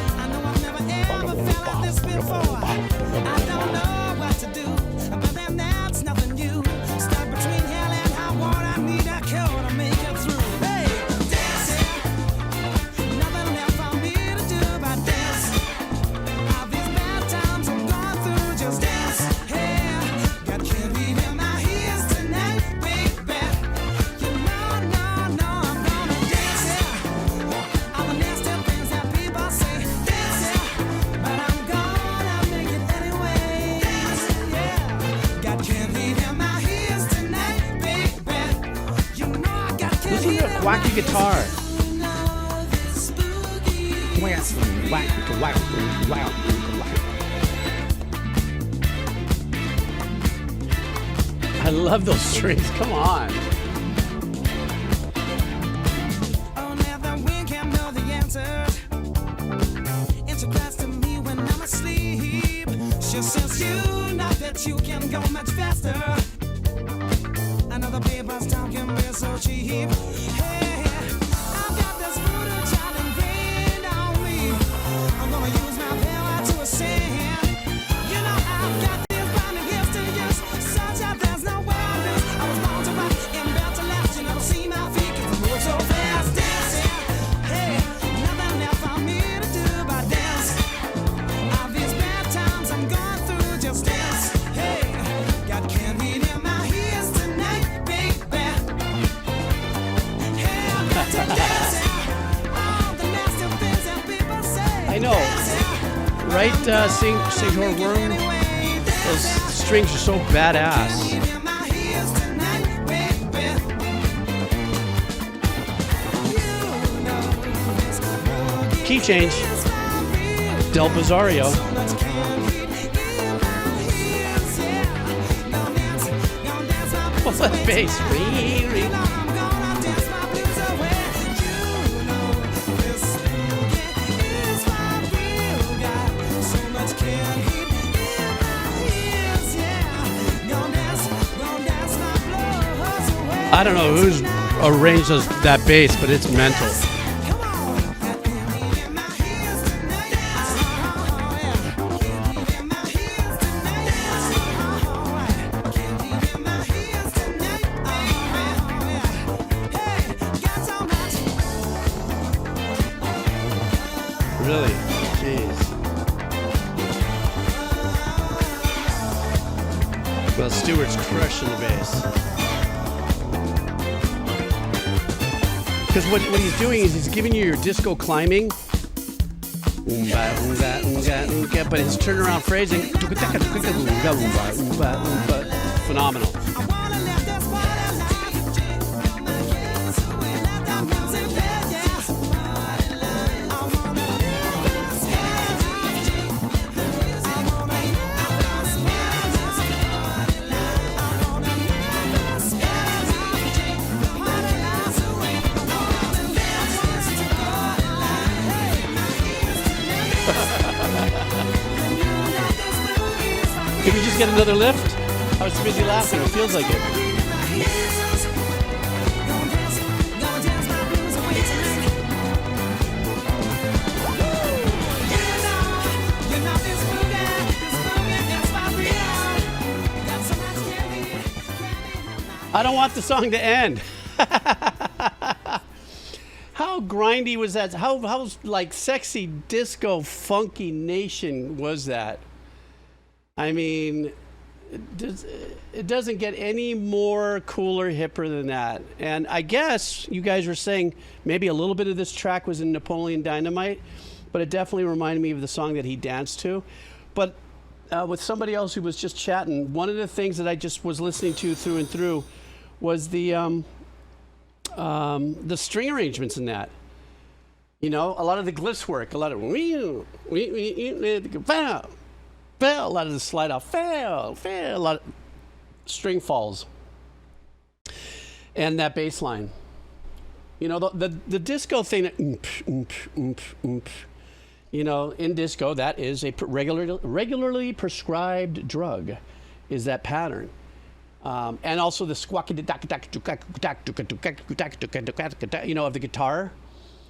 Wacky guitar. I love those strings. Come on. Oh, now the Willghem know the answers. It's a class to me when I'm asleep. She says you know that you can go much faster. Another paper's time can be so cheap. Hey, I've got this voodoo child ingrained on me. I'm gonna use my power to ascend. You know I've got this binding gifts to use, such that there's no way I lose. I was born to rock and built to last. You never see my feet 'cause I move so fast. Dancing, hey, nothing left for me to do but dance. All these bad times I'm going through, just dance. Hey, got candy. Right, Shemsu-Hor Worm? Those strings are so badass. Key change. Del Bizarrio. What's that bass? I don't know who's arranged that bass, but it's mental. Really? Jeez. Well, Stewart's crushing the bass. Because what he's doing is he's giving you your disco climbing, but his turnaround phrasing, phenomenal. Can we just get another lift? I was too busy laughing. It feels like it. I don't want the song to end. How grindy was that? How like sexy disco funky nation was that? I mean, it doesn't get any more cooler, hipper than that. And I guess you guys were saying maybe a little bit of this track was in Napoleon Dynamite, but it definitely reminded me of the song that he danced to. But with somebody else who was just chatting, one of the things that I just was listening to through and through was the string arrangements in that. You know, a lot of the glyphs work, a lot of a lot of the slide off, a lot of string falls, and that bass line. You know, the disco thing, you know, in disco, that is a regularly prescribed drug, is that pattern. And also the squawky, you know, of the guitar,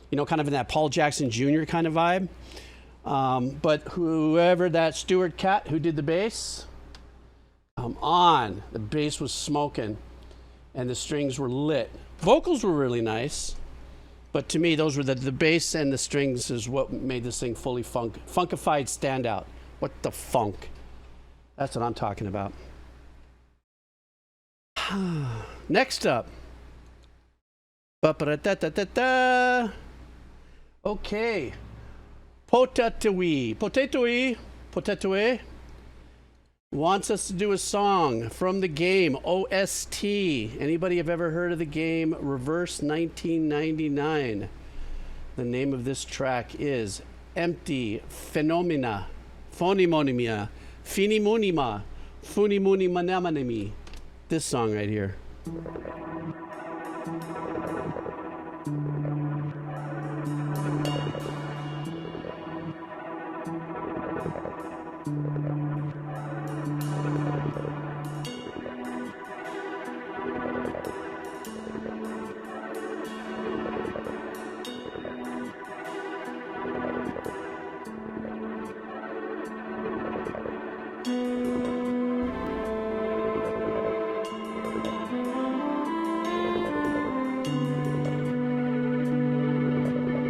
you know, kind of in that Paul Jackson Jr. kind of vibe. But whoever that Stuart cat who did the bass, come on, the bass was smoking and the strings were lit. Vocals were really nice, but to me, those were the bass and the strings is what made this thing fully funkified standout. What the funk? That's what I'm talking about. Next up. Okay. Pt2 wants us to do a song from the game OST. Anybody have ever heard of the game Reverse 1999? The name of this track is Empty Phenomena, Phonimonimia, Finimunima, Funimunimanamani. This song right here.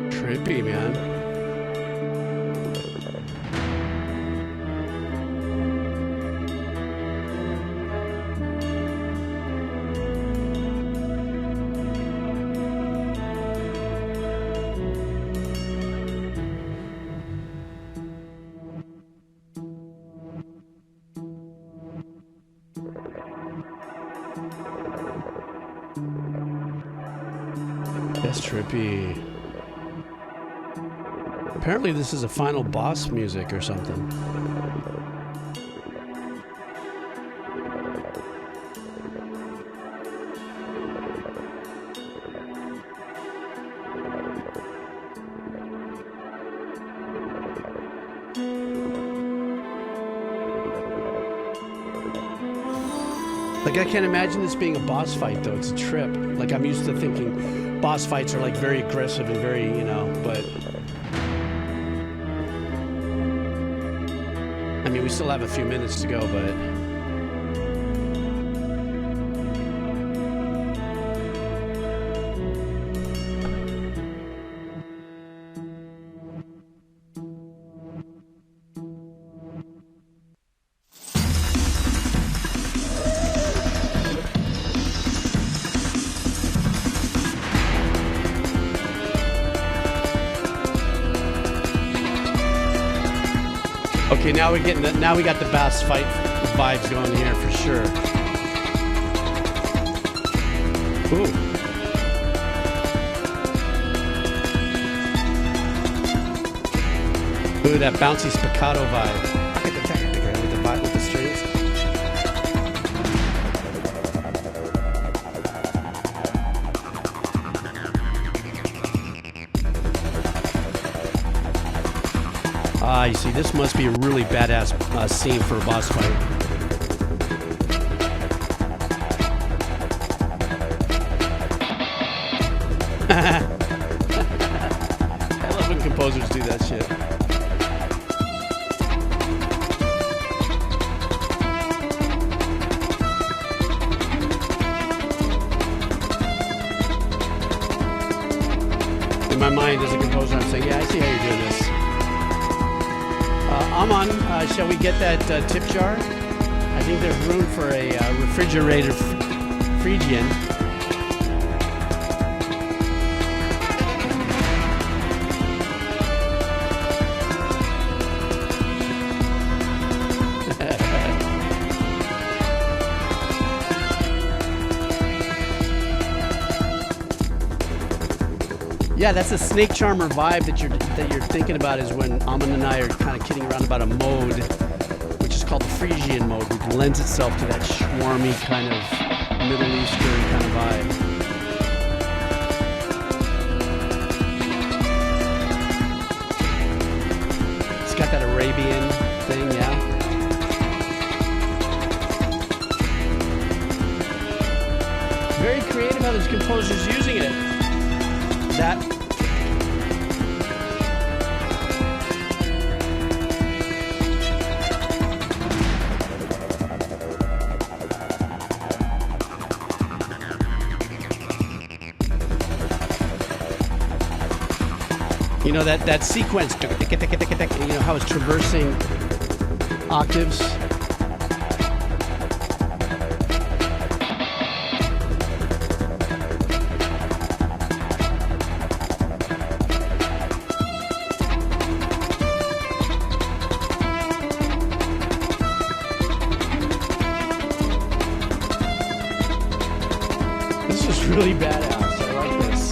Trippy, man. That's trippy. Apparently this is a final boss music or something. Like, I can't imagine this being a boss fight, though. It's a trip. Like, I'm used to thinking boss fights are, like, very aggressive and very, you know, but... I mean, we still have a few minutes to go, but... Okay, now we're getting the, now we got the boss fight vibes going here for sure. Ooh. Ooh, that bouncy spiccato vibe. With the strings. Ah, you see, this must be a really badass scene for a boss fight. I love when composers do that shit. In my mind, as a composer, I'm saying, yeah, I see how you're doing this. Aman, shall we get that tip jar? I think there's room for a refrigerator Phrygian. Yeah, that's the snake charmer vibe that you're thinking about, is when Aman and I are kind of kidding around about a mode, which is called the Phrygian mode, which lends itself to that swarmy kind of Middle Eastern kind of vibe. It's got that Arabian thing, yeah. Very creative how this composer's using it. That you know, that sequence, you know how it's traversing octaves. Really badass. I like this.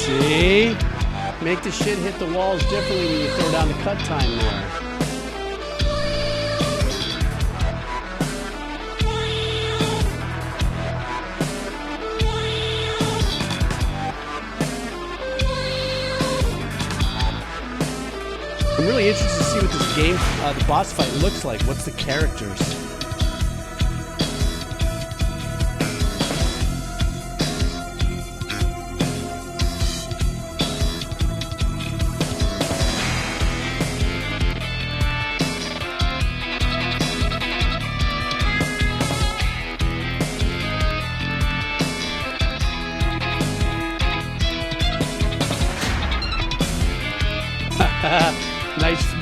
See? Make the shit hit the walls differently when you throw down the cut time there. I'm really interested to see what this game, the boss fight looks like. What's the characters?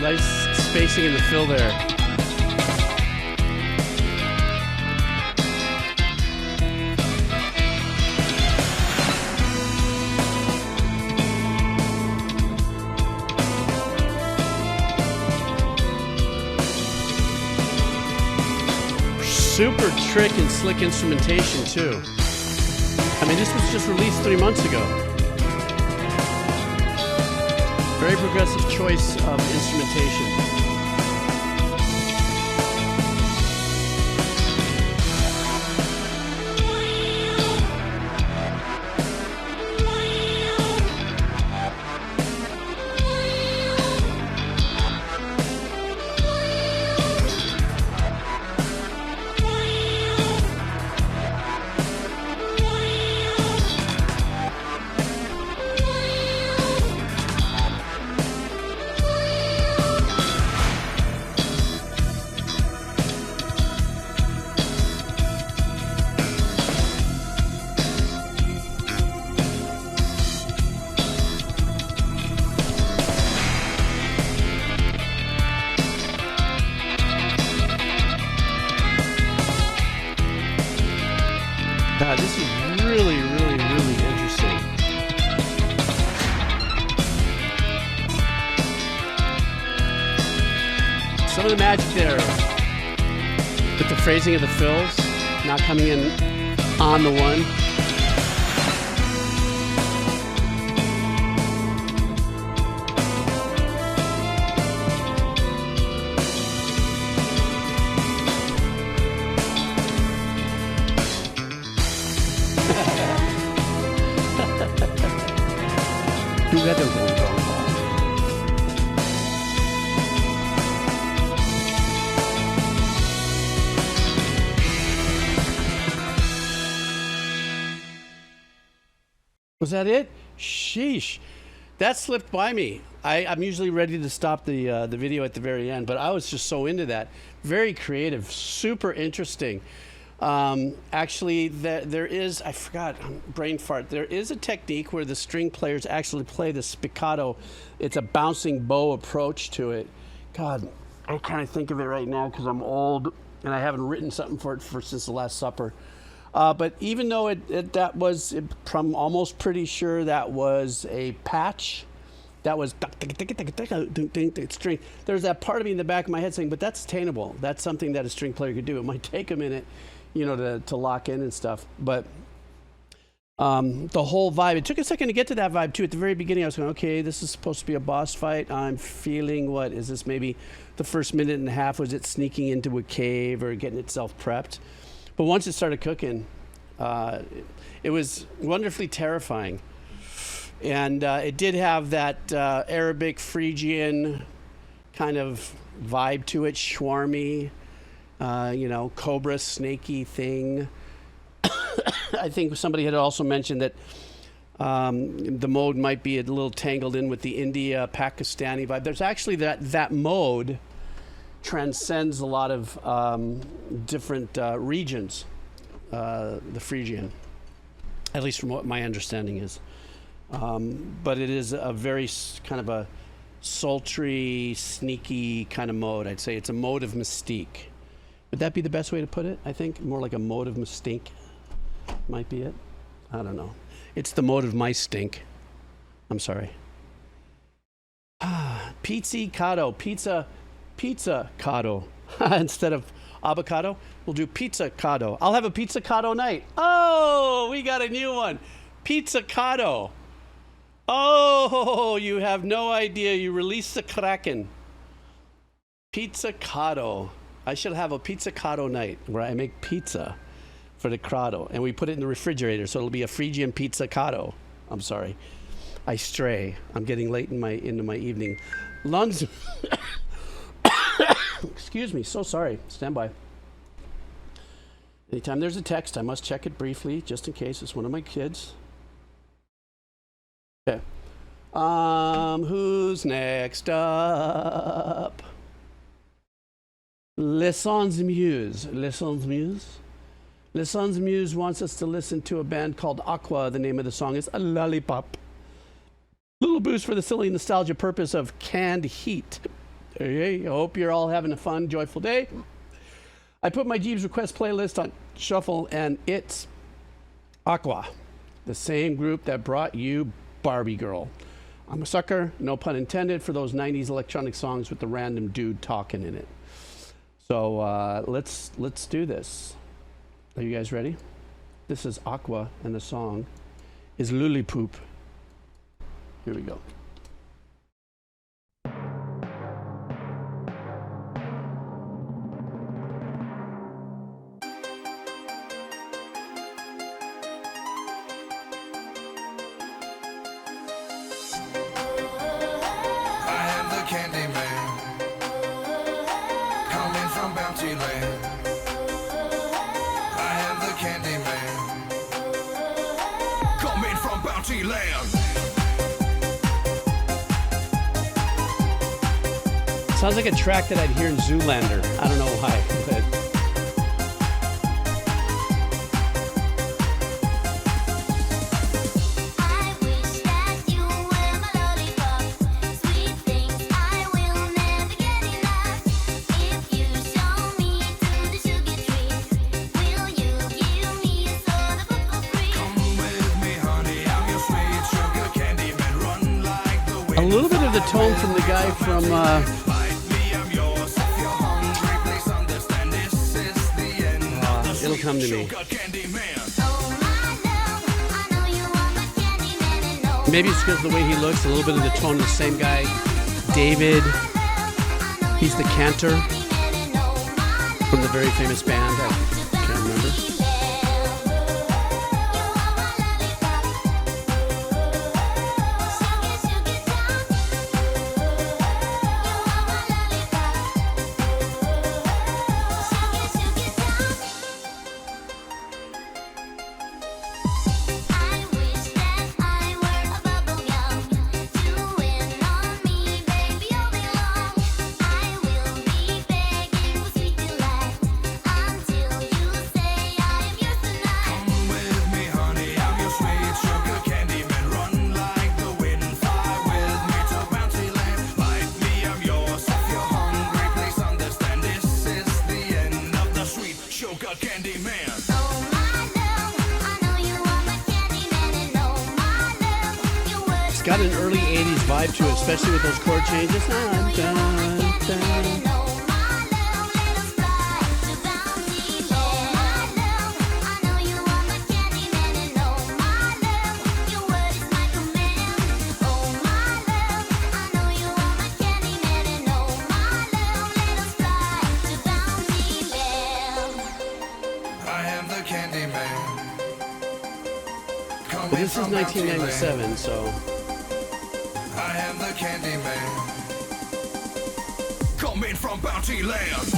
Nice spacing in the fill there. Super trick and slick instrumentation too. I mean, this was just released 3 months ago. Very progressive choice of instrumentation. God, this is really, really, really interesting. Some of the magic there with the phrasing of the fills, not coming in on the one. Was that it? Sheesh. That slipped by me. I'm usually ready to stop the video at the very end, but I was just so into that. Very creative, super interesting. Actually, there is, I forgot, brain fart. There is a technique where the string players actually play the spiccato. It's a bouncing bow approach to it. God, I can't think of it right now because I'm old and I haven't written something for it since the Last Supper. But even though I'm almost pretty sure that was a patch. That was string. There's that part of me in the back of my head saying, but that's attainable. That's something that a string player could do. It might take a minute, you know, to lock in and stuff. But the whole vibe, it took a second to get to that vibe too. At the very beginning, I was going, okay, this is supposed to be a boss fight. I'm feeling, what is this? Maybe the first minute and a half, was it sneaking into a cave or getting itself prepped? But once it started cooking, it was wonderfully terrifying. And it did have that Arabic, Phrygian kind of vibe to it, shawarmy, you know, cobra, snaky thing. I think somebody had also mentioned that the mode might be a little tangled in with the India, Pakistani vibe. There's actually that mode transcends a lot of different regions, the Phrygian, at least from what my understanding is. But it is a very kind of a sultry, sneaky kind of mode. I'd say it's a mode of mystique. Would that be the best way to put it? I think more like a mode of mystique might be it. I don't know. It's the mode of my stink. I'm sorry. Pizzicato, pizzicato. Instead of Abbacado, we'll do pizzicato. I'll have a pizzicato night. Oh, we got a new one. Pizzicato. Oh, you have no idea. You released the Kraken. Pizzicato. I should have a pizzicato night where I make pizza for the Crado, and we put it in the refrigerator, so it'll be a Phrygian pizzicato. I'm sorry. I stray. I'm getting late into my evening. Lungs. Excuse me. So sorry. Stand by. Anytime there's a text, I must check it briefly, just in case it's one of my kids. Okay. Who's next up? Les Sans Muse. Les Sans Muse? Les Sans Muse wants us to listen to a band called Aqua. The name of the song is a Lollipop. Little boost for the silly nostalgia purpose of canned heat. Hey, I hope you're all having a fun, joyful day. I put my Jeeves request playlist on shuffle, and it's Aqua, the same group that brought you Barbie Girl. I'm a sucker, no pun intended, for those 90s electronic songs with the random dude talking in it. So let's do this. Are you guys ready? This is Aqua, and the song is Lollipop. Here we go. I am the Candyman, coming from Bounty Land. I am the Candyman, coming from Bounty Land. Sounds like a track that I'd hear in Zoolander. I don't know why, but I wish that you were my lollipop. Sweet things I will never get enough. If you show me to the sugar tree, will you give me a soda pop for free? Come with me, honey, I'm your sweet sugar Candyman. Run like the wind. a little bit of the tone from the guy from Bite me, I'm yours. If you're hungry, please understand this is the end of the it'll come to me. sugar Candyman. Oh my love, I know you are my Candyman and no. Maybe it's because of the way he looks, a little bit of the tone of the same guy. David, he's the cantor from the very famous band. I can't remember. I wish that I were a bubble gum, chewing on me, baby, all day long. I will be begging for sweet delight until you say I am yours tonight. Come with me, honey, I'm your sweet sugar Candyman. Run like the wind, fly with me to Bounty Land. Bite me, I'm yours. If you're hungry, please understand this is the end of the sweet sugar Candyman. Oh my love, I know you are my Candyman and oh my love, your words. It's got an early 80s vibe to it, especially with those chord changes. Dun, dun, dun. I am the Candyman. But this is 1997, so I am the Candyman. Coming from Bounty Land.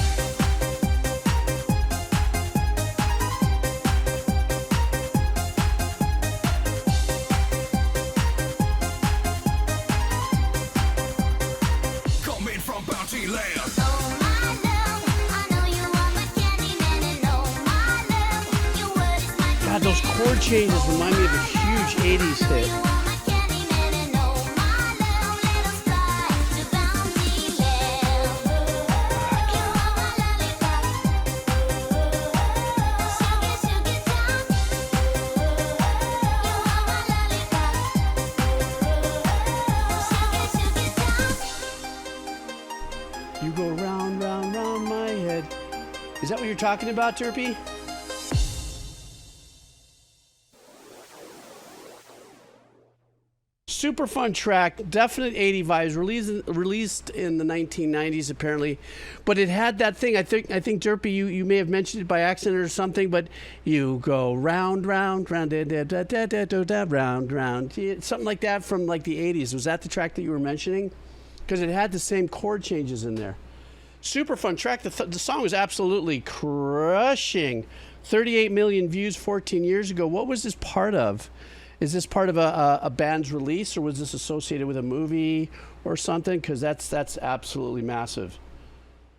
Coming from Bounty Land. God, those chord changes remind me of a huge 80s hit. You go round, round, round my head. Is that what you're talking about, Turpy? Super fun track, definite 80 vibes, released in the 1990s apparently, but it had that thing. I think Derpy, you may have mentioned it by accident or something, but you go round, round, round, da, da, da, da, da, da, da, round, round, something like that from like the 80s. Was that the track that you were mentioning? Because it had the same chord changes in there. Super fun track. The song was absolutely crushing. 38 million views 14 years ago. What was this part of? Is this part of a band's release, or was this associated with a movie or something? Because that's absolutely massive.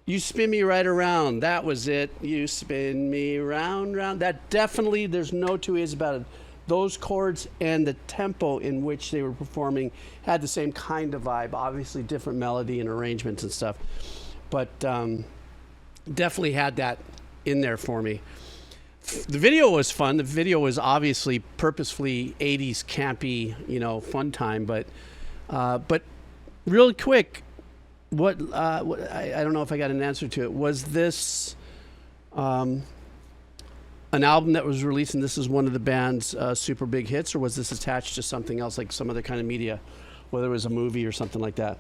You spin me right around. That was it. You spin me round, round. That definitely, there's no two ways about it. those chords and the tempo in which they were performing had the same kind of vibe. Obviously, different melody and arrangements and stuff, but definitely had that in there for me. The video was fun. The video was obviously purposefully 80s campy, you know, fun time. But real quick, what I don't know if I got an answer to it. Was this an album that was released and this is one of the band's super big hits, or was this attached to something else, like some other kind of media, whether it was a movie or something like that?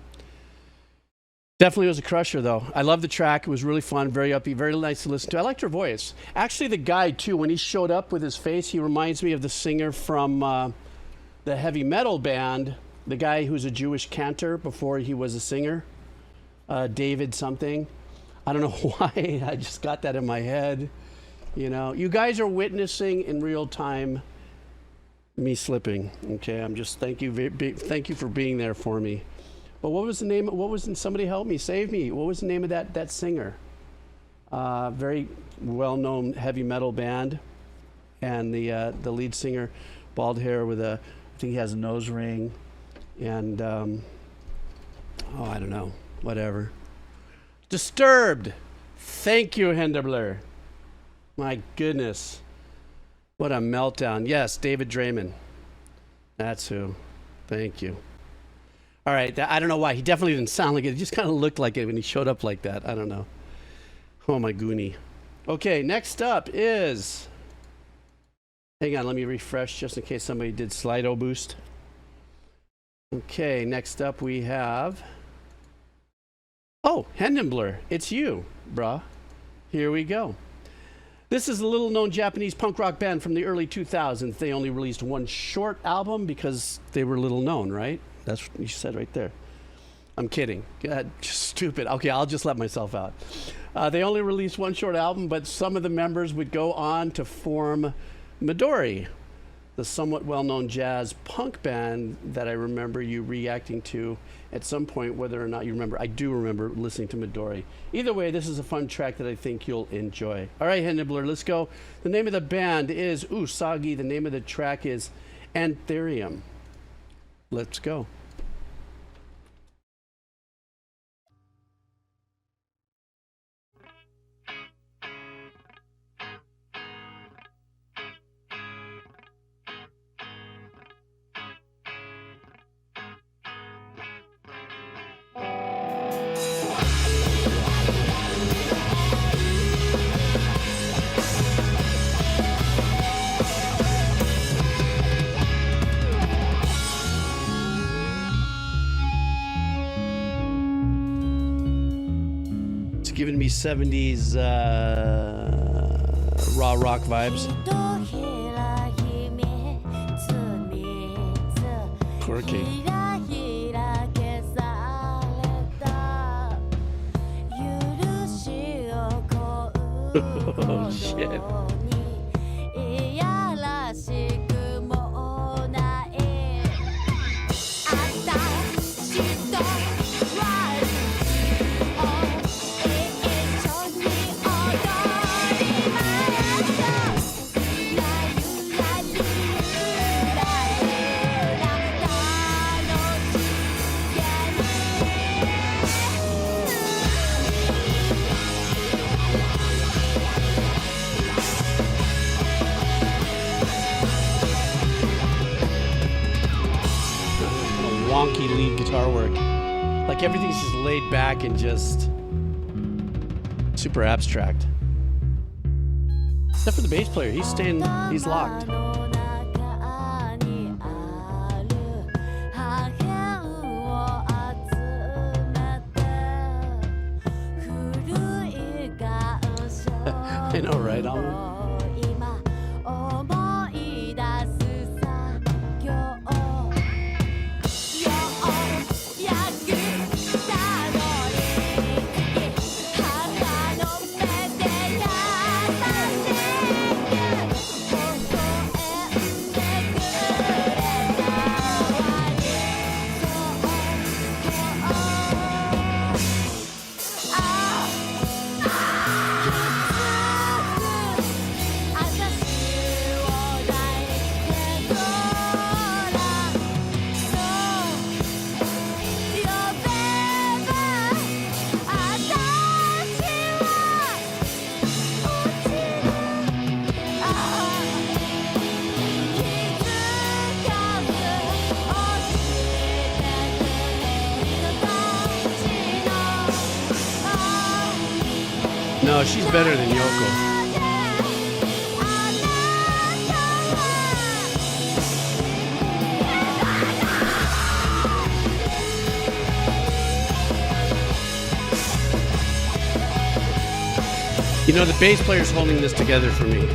Definitely was a crusher, though. I love the track. It was really fun, very upbeat, very nice to listen to. I liked her voice. Actually, the guy, too, when he showed up with his face, he reminds me of the singer from the heavy metal band, the guy who's a Jewish cantor before he was a singer, David something. I don't know why. I just got that in my head. You know, you guys are witnessing in real time me slipping. Okay, I'm just thank you for being there for me. But what was the name? What was somebody help me, save me? What was the name of that singer? Very well-known heavy metal band, and the lead singer, bald hair with I think he has a nose ring, and I don't know, whatever. Disturbed. Thank you, Hendebler. My goodness, what a meltdown. Yes, David Draymond. That's who. Thank you. All right, I don't know why. He definitely didn't sound like it. He just kind of looked like it when he showed up like that. I don't know. Oh, my goonie. Okay, next up is... Hang on, let me refresh just in case somebody did Slido boost. Okay, next up we have... Oh, Hendembler. It's you, bruh. Here we go. This is a little-known Japanese punk rock band from the early 2000s. They only released one short album because they were little-known, right? That's what you said right there. I'm kidding. God, just stupid. Okay, I'll just let myself out. They only released one short album, but some of the members would go on to form Midori, the somewhat well-known jazz punk band that I remember you reacting to at some point, whether or not you remember. I do remember listening to Midori. Either way, this is a fun track that I think you'll enjoy. All right, Hendebler, let's go. The name of the band is Usagi. The name of the track is Anthurium. Let's go. Giving me 70s raw rock vibes. Quirky. Oh shit. Wonky lead guitar work. Like everything's just laid back and just super abstract. Except for the bass player. He's locked. I know, right? No, she's better than Yoko. You know, the bass player's holding this together for me.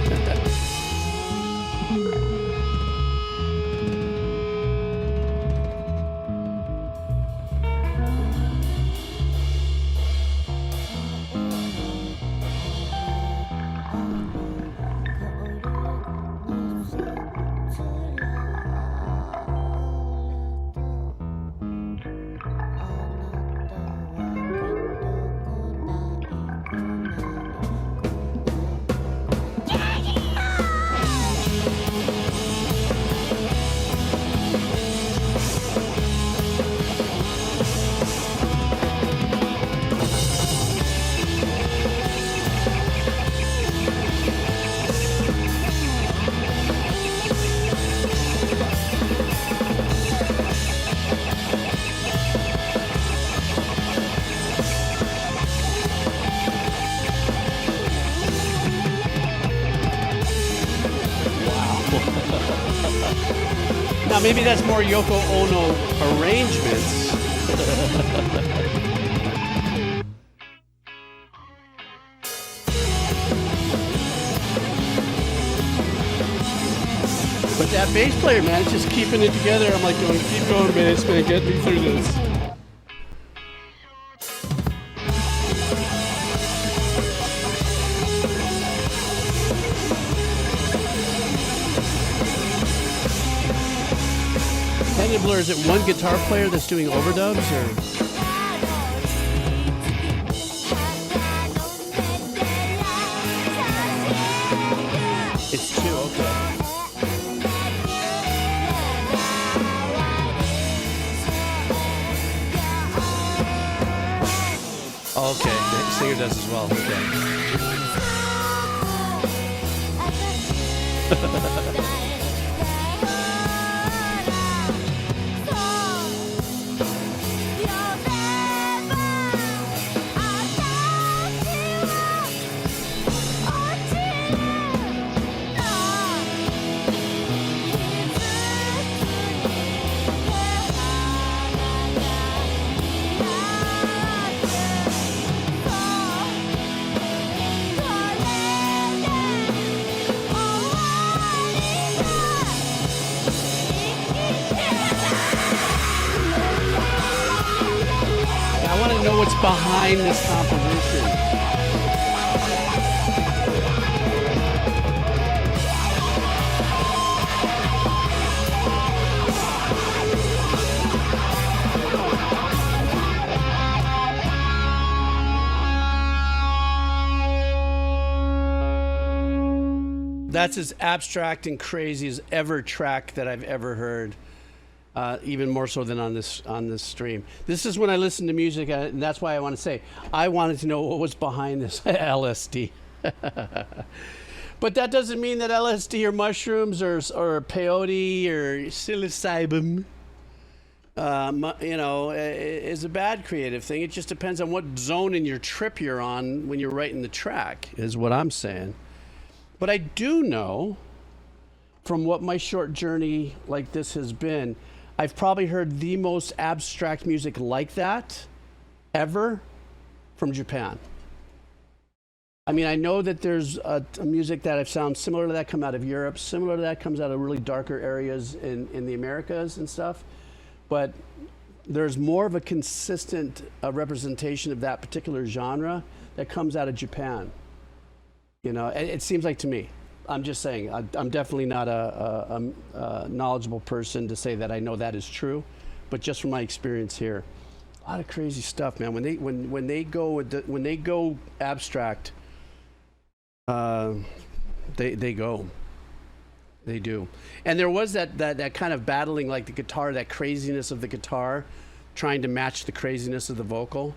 Now maybe that's more Yoko Ono arrangements. But that bass player, man, is just keeping it together. I'm like going, keep going, bass man, get me through this. Blur, is it one guitar player that's doing overdubs, or? It's two, okay. Okay, the singer does as well, okay. What's behind this composition? That's as abstract and crazy as ever track that I've ever heard. Even more so than on this stream. This is when I listen to music, and that's why I want to say I wanted to know what was behind this LSD. But that doesn't mean that LSD or mushrooms or peyote or psilocybin, is a bad creative thing. It just depends on what zone in your trip you're on when you're writing the track, is what I'm saying. But I do know, from what my short journey like this has been, I've probably heard the most abstract music like that ever from Japan. I mean, I know that there's a music that I've found similar to that come out of Europe, similar to that comes out of really darker areas in the Americas and stuff, but there's more of a consistent representation of that particular genre that comes out of Japan. You know, it seems like to me. I'm just saying, I'm definitely not a knowledgeable person to say that I know that is true, but just from my experience here, a lot of crazy stuff, man. When they go abstract, they do. And there was that kind of battling, like the guitar, that craziness of the guitar, trying to match the craziness of the vocal.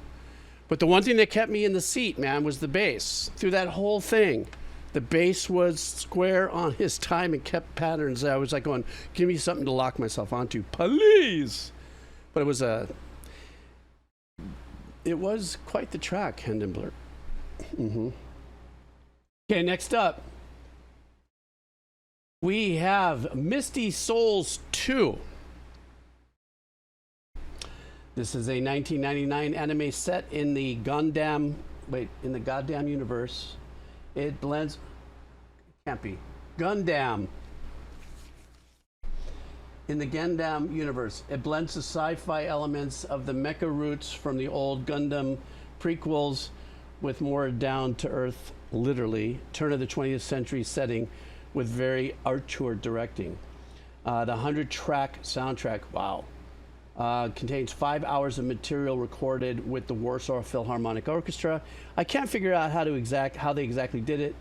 But the one thing that kept me in the seat, man, was the bass through that whole thing. The bass was square on his time and kept patterns. I was like going, give me something to lock myself onto, please. But it was quite the track, Hindenburg. Mm-hmm. Okay, next up, we have Misty Souls 2. This is a 1999 anime set in the Gundam, in the goddamn universe. It blends, can't be, Gundam. In the Gundam universe, it blends the sci-fi elements of the mecha roots from the old Gundam prequels with more down-to-earth, literally, turn of the 20th century setting with very arture directing. The 100-track soundtrack, wow, contains 5 hours of material recorded with the Warsaw Philharmonic Orchestra. I can't figure out how they exactly did it,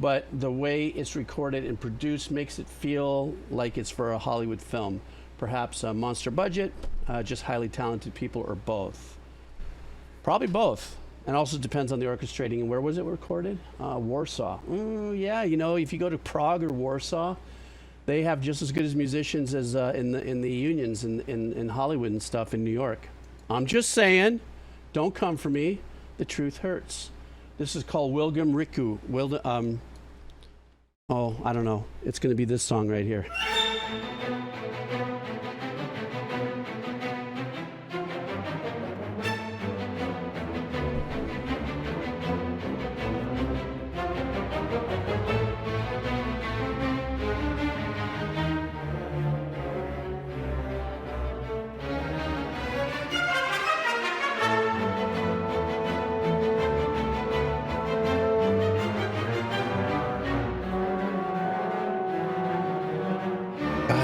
but the way it's recorded and produced makes it feel like it's for a Hollywood film. Perhaps a monster budget, just highly talented people, or both. Probably both. And also depends on the orchestrating. And where was it recorded? Warsaw. Yeah, you know, if you go to Prague or Warsaw, they have just as good as musicians as in the unions in Hollywood and stuff in New York. I'm just saying, don't come for me. The truth hurts. This is called Willghem Riku. Oh, I don't know. It's going to be this song right here.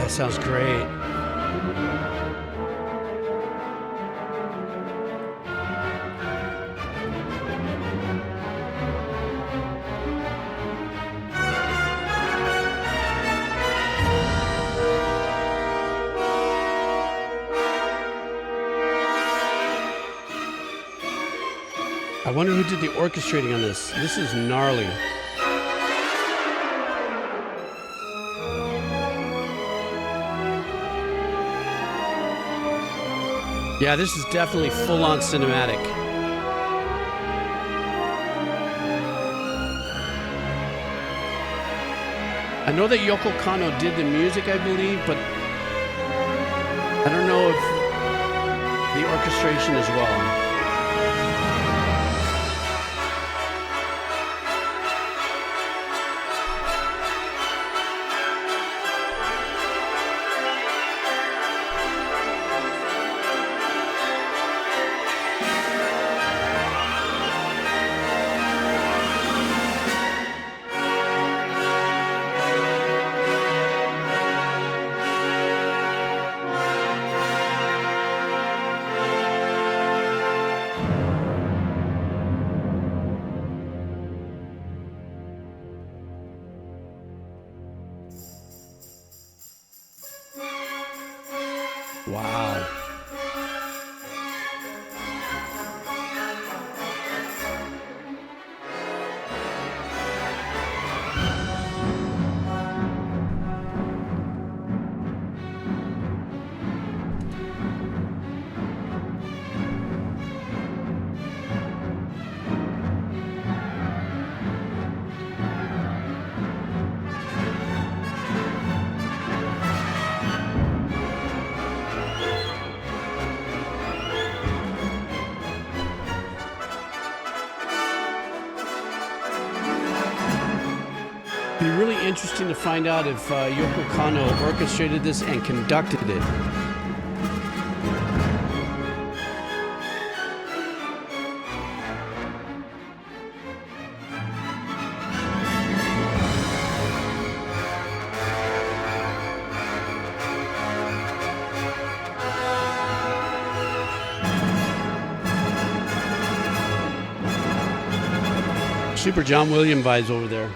Sounds great. I wonder who did the orchestrating on this. This is gnarly. Yeah, this is definitely full-on cinematic. I know that Yoko Kanno did the music, I believe, but I don't know if the orchestration as well. Wow. Be really interesting to find out if Yoko Kanno orchestrated this and conducted it. Super John Williams vibes over there.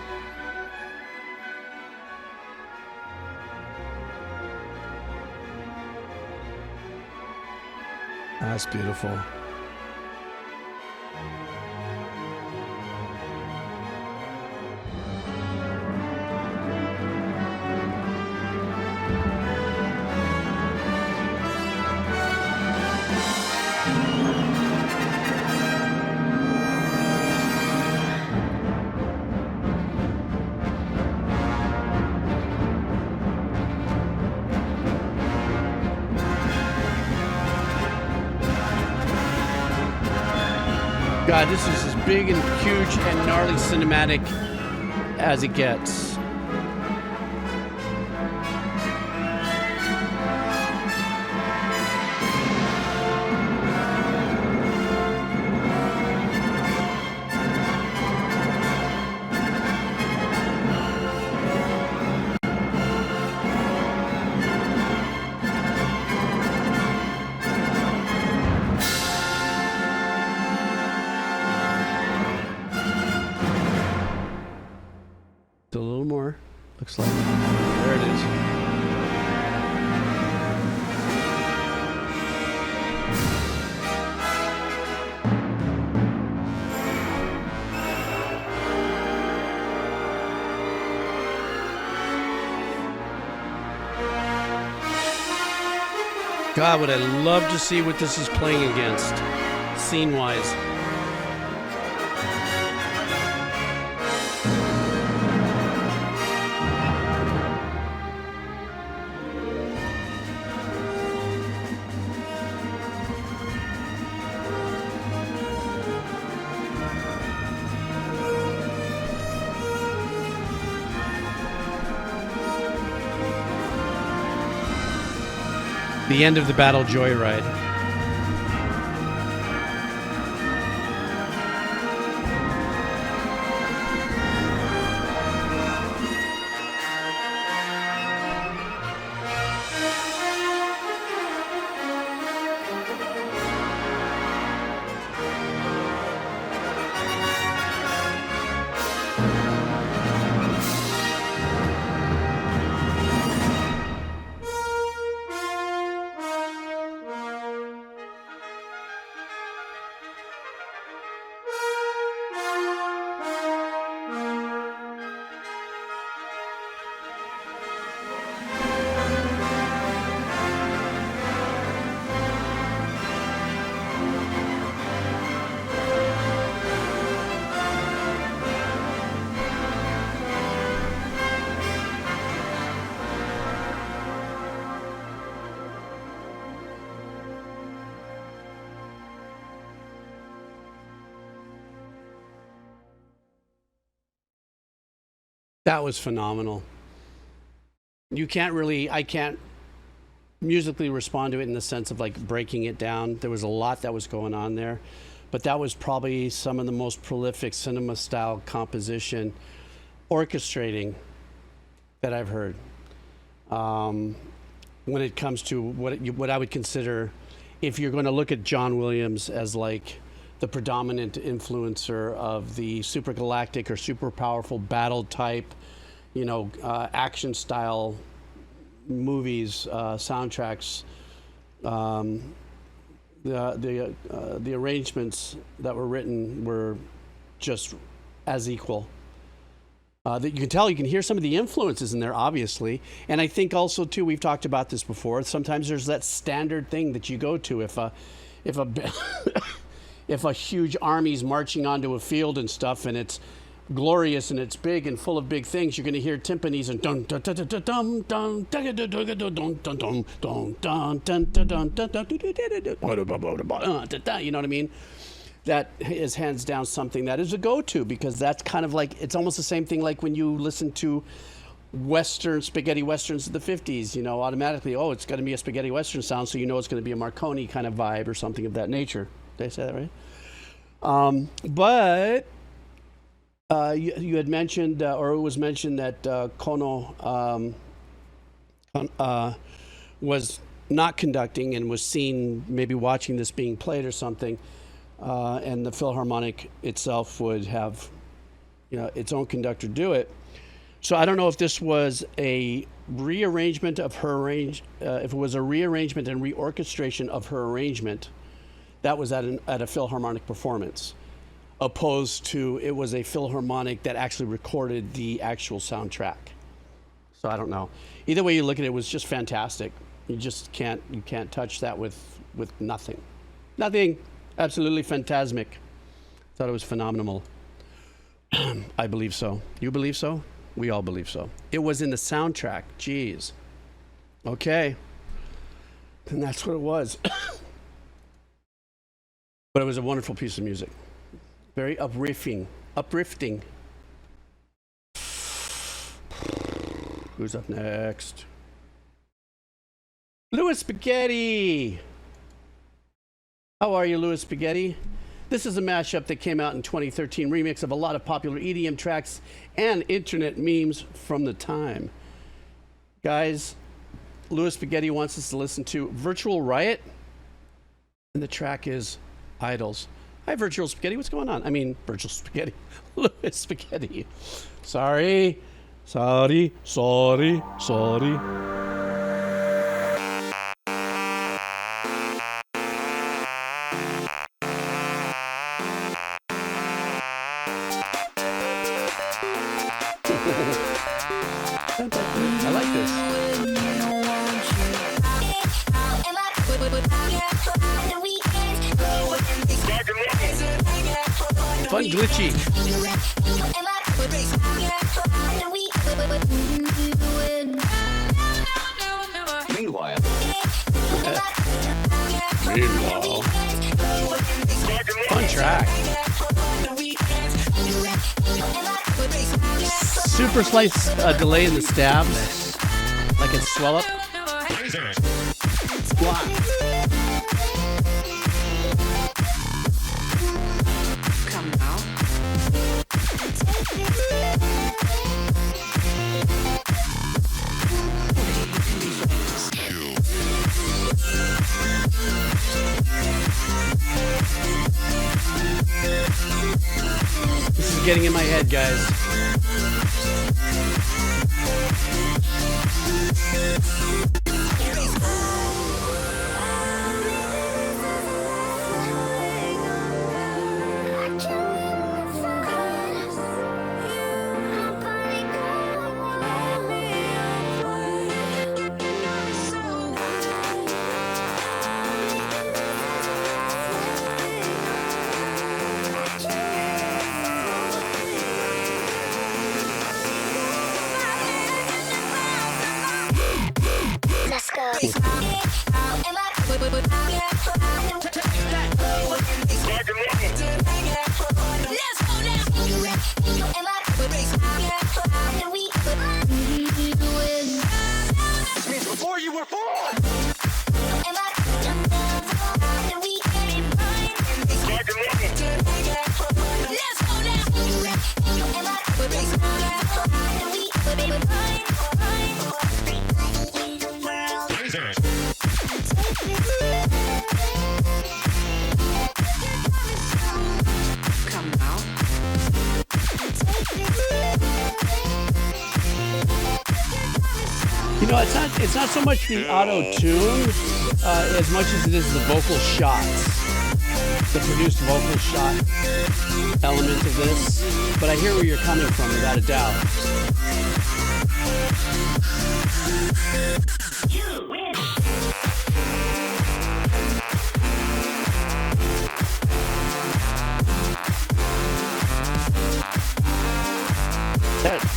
That's beautiful. God, this is as big and huge and gnarly cinematic as it gets. A little more, looks like. There it is. God, would I love to see what this is playing against, scene-wise. The end of the battle joyride. That was phenomenal. You can't really, I can't musically respond to it in the sense of like breaking it down. There was a lot that was going on there, but that was probably some of the most prolific cinema style composition orchestrating that I've heard. When it comes to what I would consider, if you're going to look at John Williams as like the predominant influencer of the super galactic or super powerful battle type, you know, action style movies, soundtracks, the arrangements that were written were just as equal. That you can tell, you can hear some of the influences in there, obviously. And I think also too, we've talked about this before. Sometimes there's that standard thing that you go to if a if a huge army's marching onto a field and stuff, and it's glorious and it's big and full of big things, you're going to hear timpanis and dun dun dun dun dun dun dun dun dun dun, you know what I mean? That is hands down something that is a go-to, because that's kind of like, it's almost the same thing like when you listen to Western, spaghetti Westerns of the 50s, you know, automatically, oh, it's going to be a spaghetti Western sound, so you know it's going to be a Marconi kind of vibe or something of that nature. Did I say that right? But you had mentioned, or it was mentioned that Kanno was not conducting and was seen maybe watching this being played or something. And the Philharmonic itself would have, you know, its own conductor do it. So I don't know if this was a rearrangement of her if it was a rearrangement and reorchestration of her arrangement that was at a Philharmonic performance, opposed to it was a Philharmonic that actually recorded the actual soundtrack. So I don't know. Either way you look at it, it was just fantastic. You just can't touch that with nothing. Nothing. Absolutely phantasmic. Thought it was phenomenal. I believe so. You believe so? We all believe so. It was in the soundtrack. Jeez. Okay. And that's what it was. But it was a wonderful piece of music. Very uplifting. Uplifting. Who's up next? Louis Spaghetti. How are you, Louis Spaghetti? This is a mashup that came out in 2013, remix of a lot of popular EDM tracks and internet memes from the time. Guys, Louis Spaghetti wants us to listen to Virtual Riot, and the track is Idols. Hi, Virtual Spaghetti. What's going on? I mean, Virtual Spaghetti. Louis Spaghetti. Sorry. Sorry. Sorry. Sorry. I like this. Fun glitchy. Meanwhile. Meanwhile. Fun track. Super slice delay in the stabs. Like it swell up. Wow. Come now. This is getting in my head, guys. Before you were born! Come now. You know, it's not so much the auto-tune as much as it is the vocal shots. The produced vocal shot element of this. But I hear where you're coming from, without a doubt.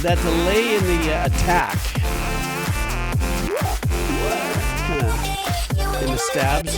That delay in the attack. Kinda in the stabs.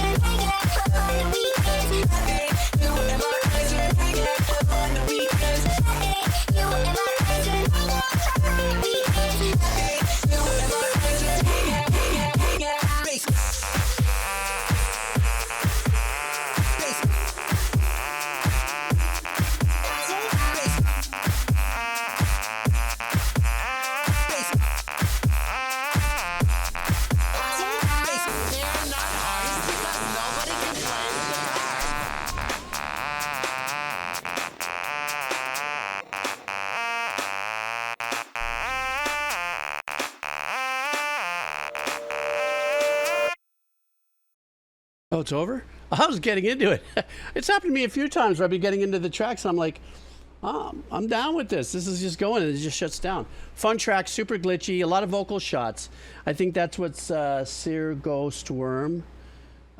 Oh, it's over? I was getting into it. It's happened to me a few times where I've been getting into the tracks and I'm like, oh, I'm down with this. This is just going and it just shuts down. Fun track, super glitchy, a lot of vocal shots. I think that's what Sear Ghost Worm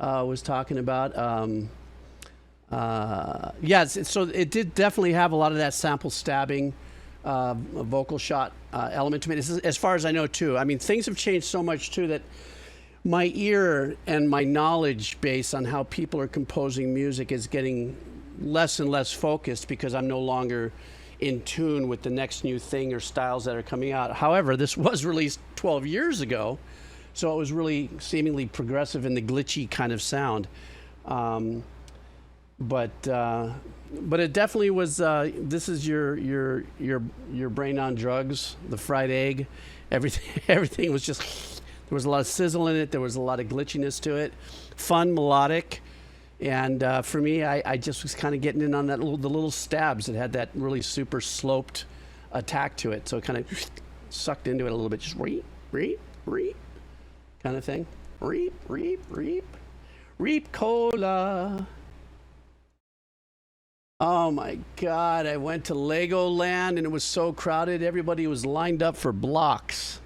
was talking about. So it did definitely have a lot of that sample stabbing vocal shot element to it. This is, as far as I know, too. I mean, things have changed so much, too, that my ear and my knowledge base on how people are composing music is getting less and less focused because I'm no longer in tune with the next new thing or styles that are coming out. However, this was released 12 years ago, so it was really seemingly progressive in the glitchy kind of sound. But it definitely was. This is your brain on drugs, the fried egg. Everything was just. There was a lot of sizzle in it. There was a lot of glitchiness to it. Fun, melodic, and for me, I just was kind of getting in on that the little stabs. It had that really super sloped attack to it, so it kind of sucked into it a little bit. Just reap, reap, reap, kind of thing. Reap, reap, reap, reap cola. Oh my God, I went to Legoland and it was so crowded. Everybody was lined up for blocks.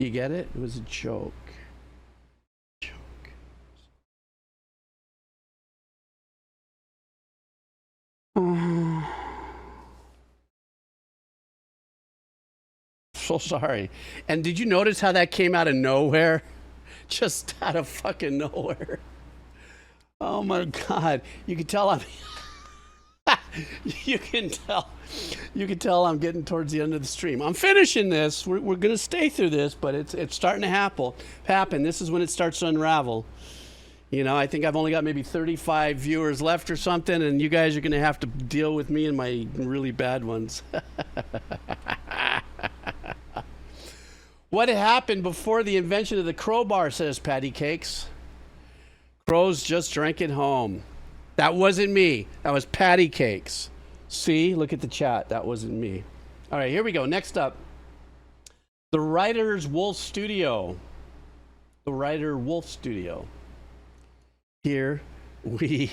You get it? It was a joke. So sorry. And did you notice how that came out of nowhere? Just out of fucking nowhere. Oh my God. You can tell I'm you can tell I'm getting towards the end of the stream. I'm finishing this. We're gonna stay through this, but it's starting to happen. This is when it starts to unravel. You know, I think I've only got maybe 35 viewers left or something, and you guys are gonna have to deal with me and my really bad ones. What happened before the invention of the crowbar, says Patty Cakes. Crows just drank it home. That wasn't me. That was Patty Cakes. See, look at the chat. That wasn't me. All right, here we go. Next up, the Writer's Wolf Studio. The Writer Wolf Studio. Here we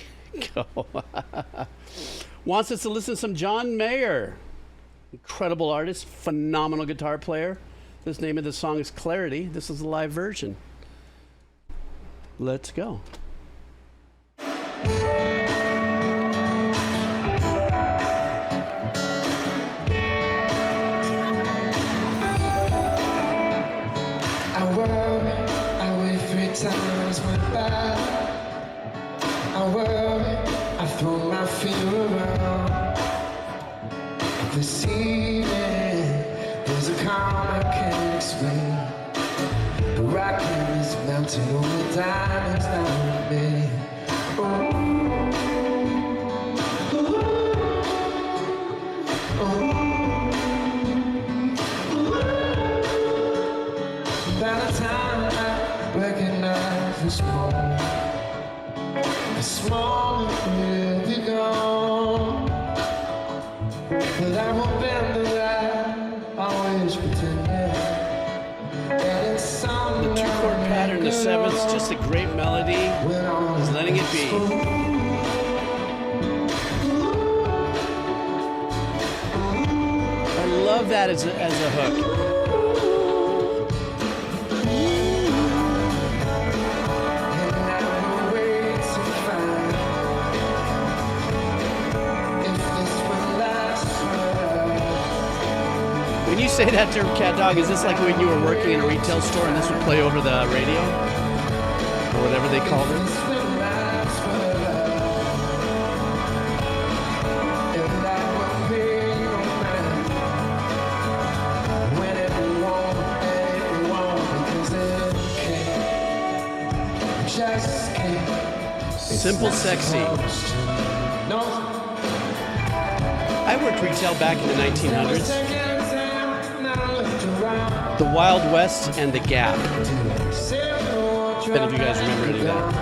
go. Wants us to listen to some John Mayer. Incredible artist, phenomenal guitar player. The name of the song is Clarity. This is the live version. Let's go. I wait 3 times went by. I throw my feet around. This evening, there's a calm I can't explain. The rock is melting on the diamonds down with me. By the time I recognize this moment, this moment will be gone. But I won't bend the light, always pretending that it's something. The 2-chord pattern, the 7th, just a great melody. Just letting it be. I love that as a hook. When you say that term, Cat Dog, is this like when you were working in a retail store and this would play over the radio? Or whatever they called it? Simple Sexy. I worked retail back in the 1900s. The Wild West and the Gap. I bet if you guys remember any of that.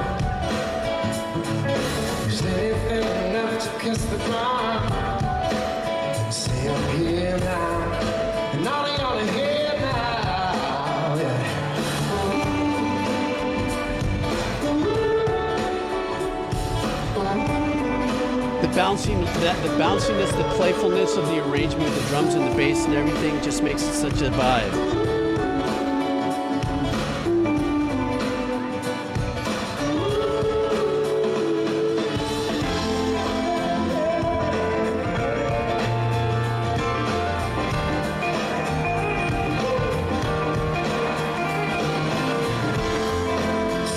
The bounciness, the playfulness of the arrangement with the drums and the bass and everything just makes it such a vibe.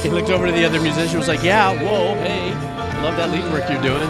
He looked over to the other musician, was like, yeah, whoa, hey, love that lead work you're doing.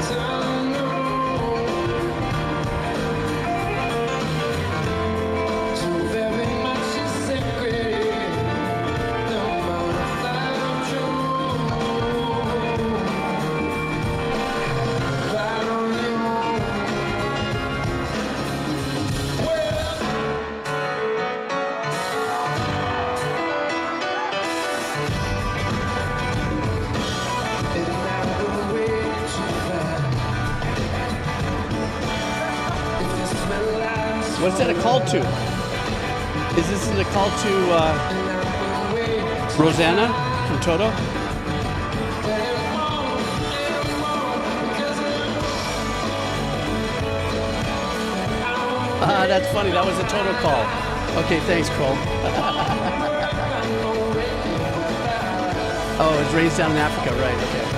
What's that a call to? Is this a call to Rosanna from Toto? That's funny. That was a Toto call. Okay, thanks, Cole. Oh, it's raised down in Africa, right? Okay.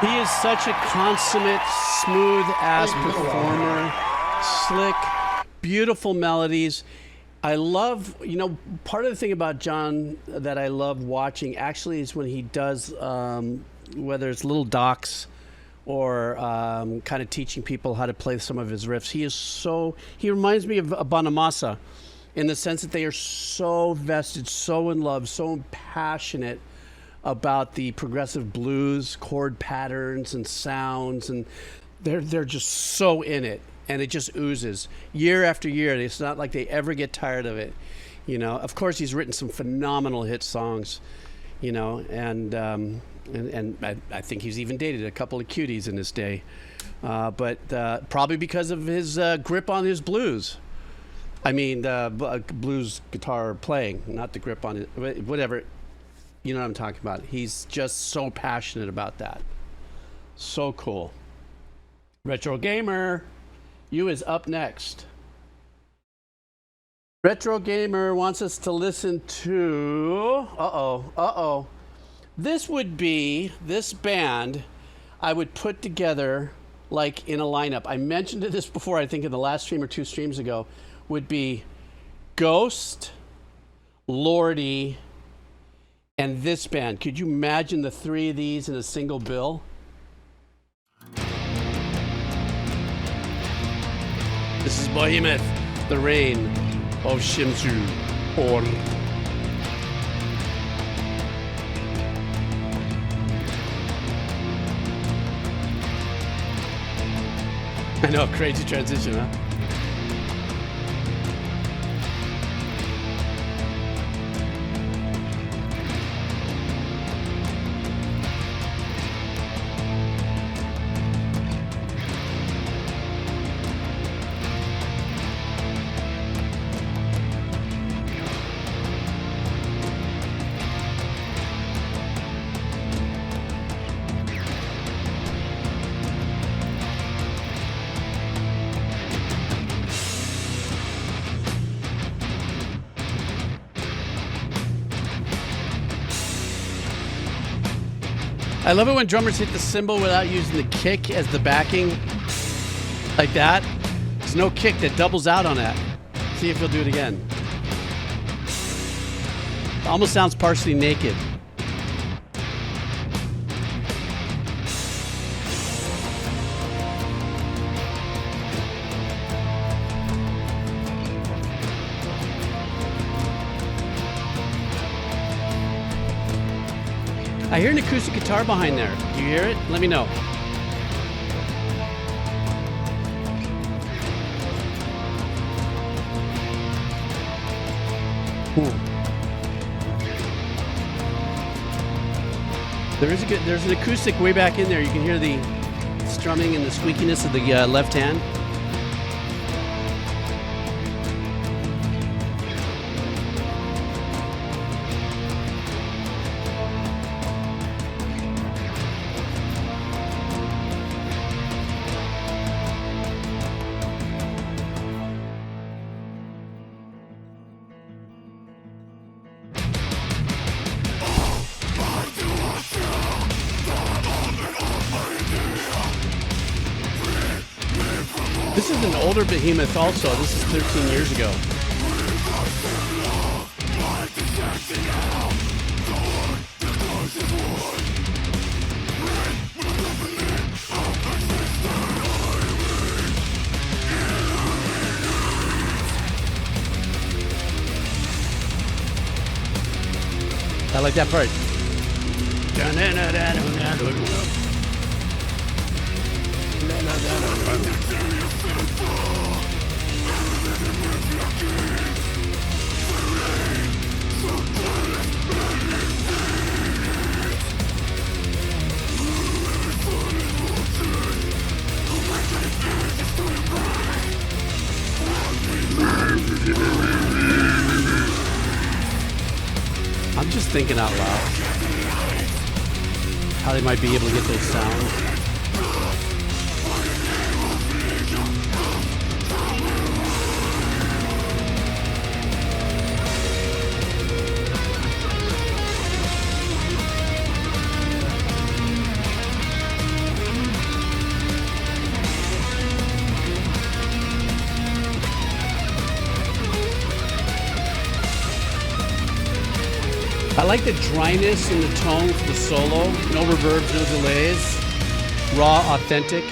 He is such a consummate, smooth-ass performer, slick, beautiful melodies. I love, part of the thing about John that I love watching actually is when he does, whether it's little docs or kind of teaching people how to play some of his riffs. He reminds me of Bonamassa in the sense that they are so vested, so in love, so passionate about the progressive blues chord patterns and sounds, and they're just so in it, and it just oozes year after year. It's not like they ever get tired of it. Of course he's written some phenomenal hit songs, and I think he's even dated a couple of cuties in his day, but probably because of his grip on his blues. I mean, blues guitar playing, not the grip on it, whatever. You know what I'm talking about. He's just so passionate about that. So cool. Retro Gamer, you is up next. Retro Gamer wants us to listen to... This band I would put together like in a lineup. I mentioned this before, I think in the last stream or 2 streams ago, would be Ghost, Lordy, and this band. Could you imagine the 3 of these in a single bill? This is Behemoth, The Reign of Shemsu-Hor. I know, crazy transition, huh? I love it when drummers hit the cymbal without using the kick as the backing, like that. There's no kick that doubles out on that. See if he'll do it again. It almost sounds partially naked. I hear an acoustic guitar behind there. Do you hear it? Let me know. Ooh. There's an acoustic way back in there. You can hear the strumming and the squeakiness of the left hand. This is an older Behemoth also. This is 13 years ago. I like that part. I'm just thinking out loud how they might be able to get those sounds. I like the dryness in the tone for the solo. No reverbs, no delays. Raw, authentic.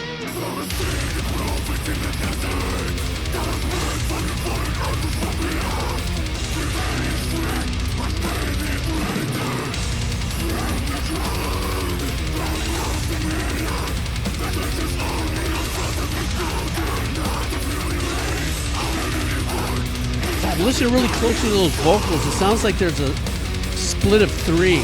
God, listen really closely to those vocals. It sounds like there's a split of 3.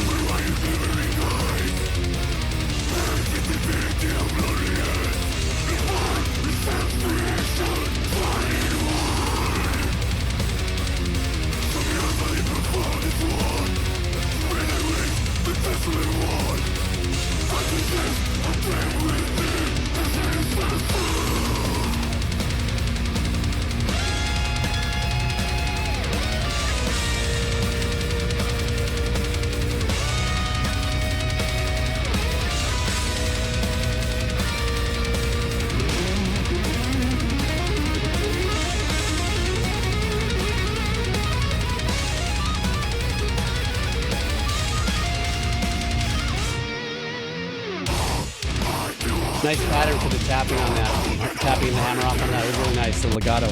Nice pattern for the tapping on that. Tapping the hammer off on that was really nice. The legato.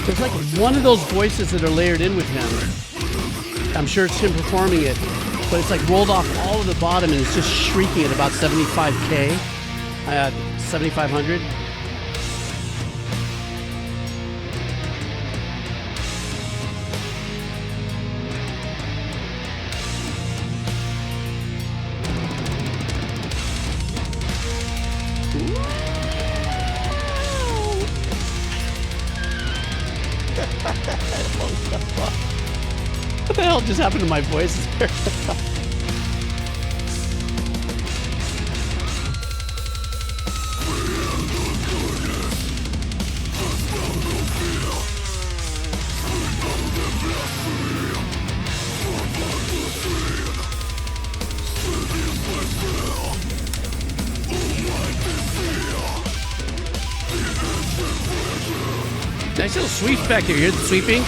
There's like one of those voices that are layered in with him. I'm sure it's him performing it, but it's like rolled off all of the bottom and it's just shrieking at about 75K, 7,500. What the hell just happened to my voice there? Nice little sweeps back there. You hear the sweeping?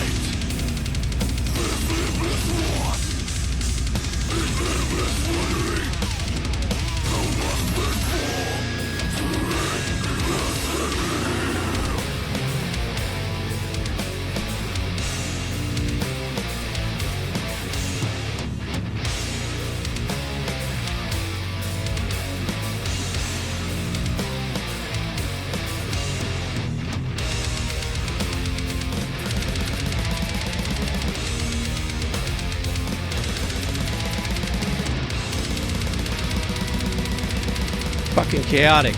Fucking chaotic.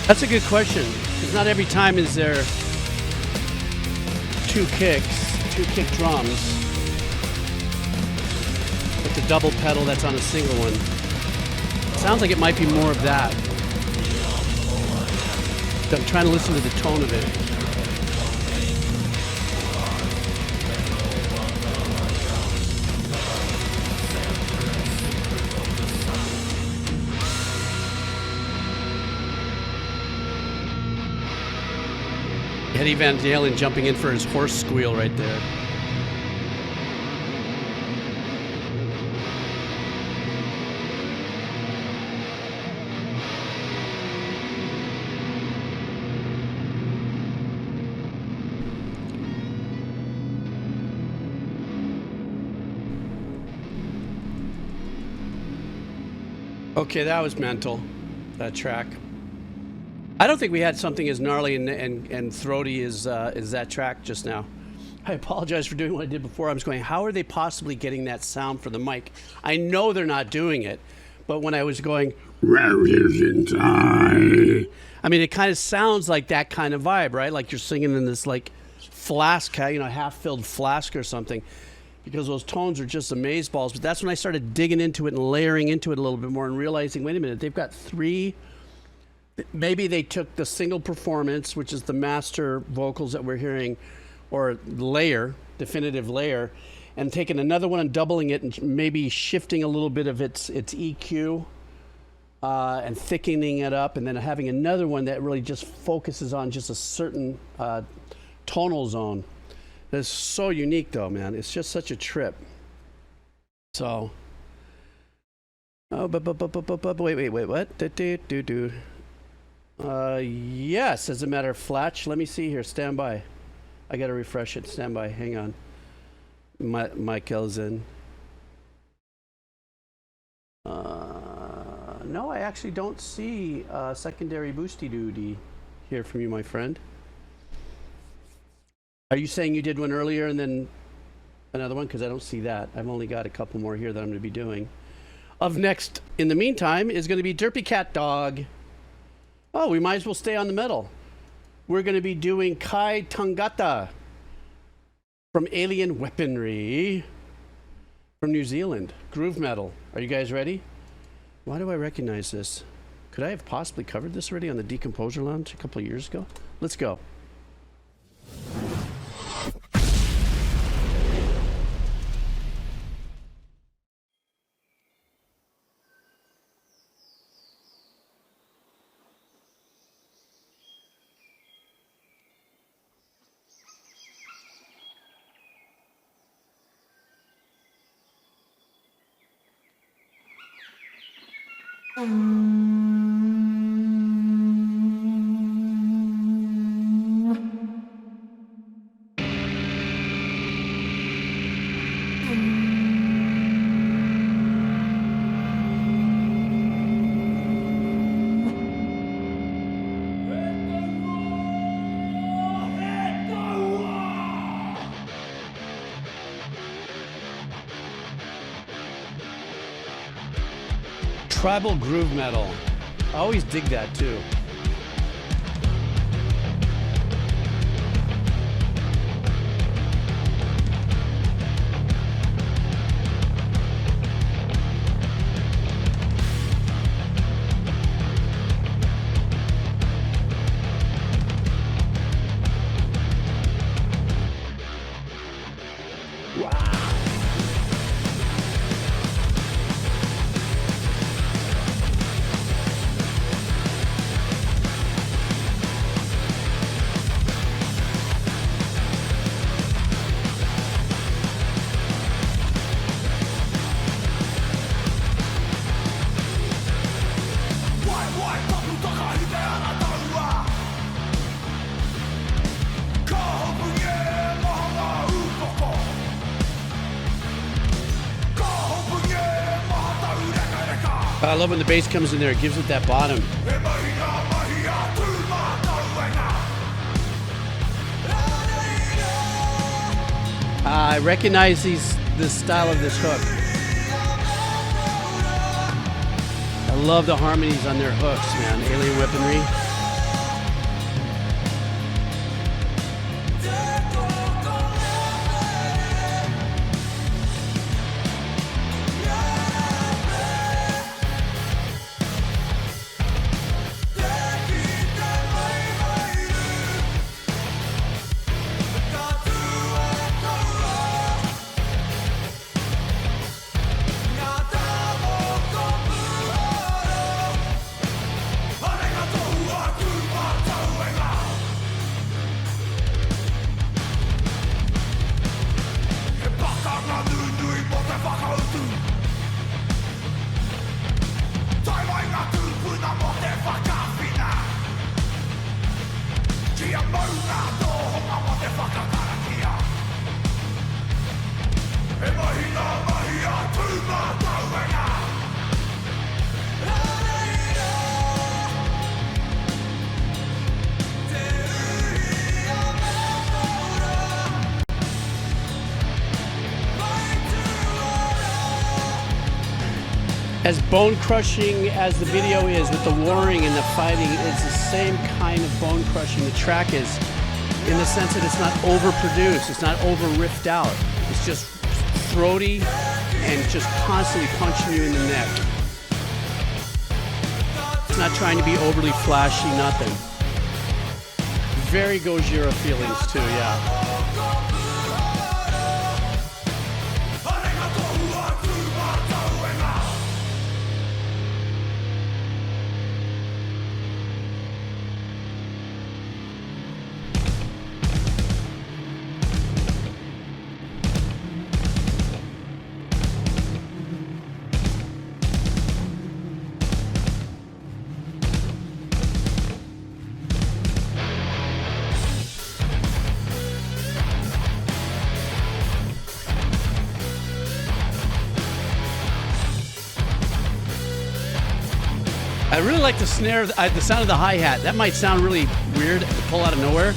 That's a good question, because not every time is there two kick drums. With the double pedal that's on a single one. Sounds like it might be more of that. I'm trying to listen to the tone of it. Eddie Van Halen jumping in for his horse squeal right there. Okay, that was mental, that track. I don't think we had something as gnarly and throaty as that track just now. I apologize for doing what I did before. I was going, how are they possibly getting that sound for the mic? I know they're not doing it, but when I was going, I mean, it kind of sounds like that kind of vibe, right? Like you're singing in this like flask, you know, half-filled flask or something, because those tones are just amazeballs. But that's when I started digging into it and layering into it a little bit more and realizing, wait a minute, they've got three. Maybe they took the single performance, which is the master vocals that we're hearing, or layer, definitive layer, and taking another one and doubling it and maybe shifting a little bit of its EQ and thickening it up, and then having another one that really just focuses on just a certain tonal zone. That's so unique, though, man. It's just such a trip. So, oh, wait, what? Yes, as a matter of Flatch. Let me see here. Stand by. I gotta refresh it. Stand by. Hang on. Michael's in. No, I actually don't see secondary boosty doody here from you, my friend. Are you saying you did one earlier and then another one? Because I don't see that. I've only got a couple more here that I'm going to be doing. Up next, in the meantime, is going to be Derpy Cat Dog. Oh, we might as well stay on the metal. We're going to be doing Kai Tangata from Alien Weaponry from New Zealand. Groove metal. Are you guys ready? Why do I recognize this? Could I have possibly covered this already on the Decomposer Lounge a couple of years ago? Let's go. Tribal groove metal. I always dig that too. I love when the bass comes in there. It gives it that bottom. I recognize the style of this hook. I love the harmonies on their hooks, man. Alien Weaponry. As bone crushing as the video is with the warring and the fighting, it's the same kind of bone crushing the track is, in the sense that it's not overproduced, it's not over riffed out. It's just throaty and just constantly punching you in the neck. It's not trying to be overly flashy, nothing. Very Gojira feelings too, yeah. I really like the snare, the sound of the hi-hat. That might sound really weird to pull out of nowhere.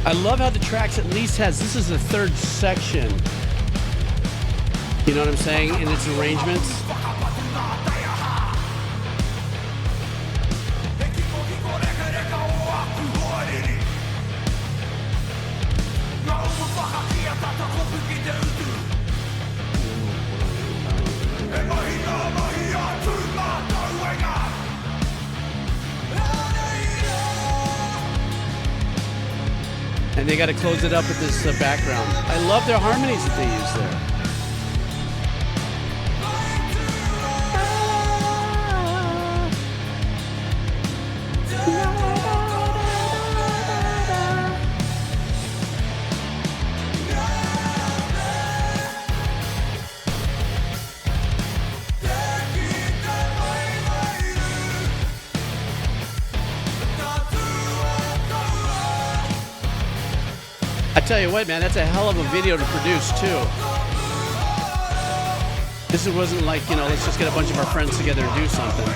I love how the tracks at least has, this is the third section. You know what I'm saying? In its arrangements. And they got to close it up with this background. I love their harmonies that they use there. I tell you what, man, that's a hell of a video to produce, too. This wasn't like, you know, let's just get a bunch of our friends together and do something.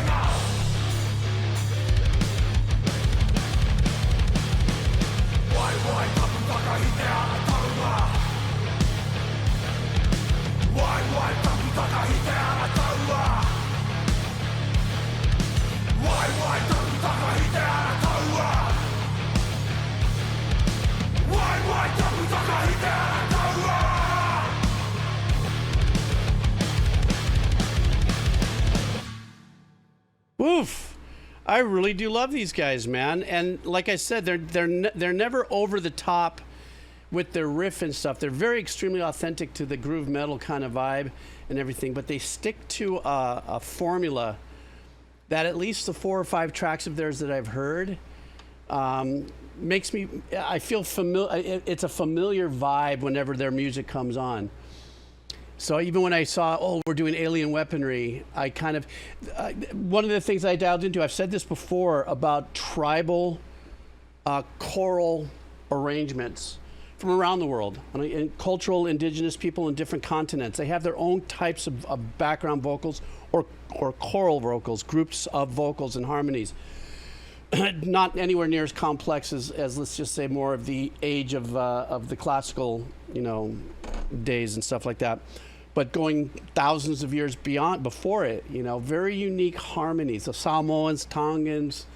I really do love these guys, man. And like I said, they're never over the top with their riff and stuff. They're very extremely authentic to the groove metal kind of vibe and everything, but they stick to a formula that at least the 4 or 5 tracks of theirs that I've heard makes me, I feel familiar. It's a familiar vibe whenever their music comes on. So even when I saw, we're doing alien weaponry, I kind of, one of the things I dialed into, I've said this before about tribal choral arrangements from around the world, and cultural indigenous people in different continents. They have their own types of background vocals or choral vocals, groups of vocals and harmonies. Not anywhere near as complex as let's just say more of the age of the classical, days and stuff like that. But going thousands of years before it, very unique harmonies. The Samoans, Tongans,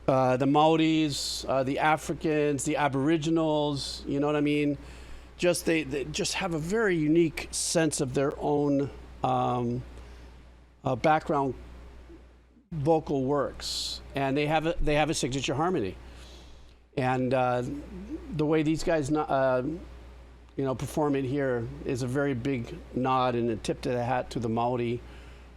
the Maoris, the Africans, the Aboriginals, you know what I mean? Just they just have a very unique sense of their own background vocal works, and they have a signature harmony. And the way these guys perform it here is a very big nod and a tip to the hat to the Maori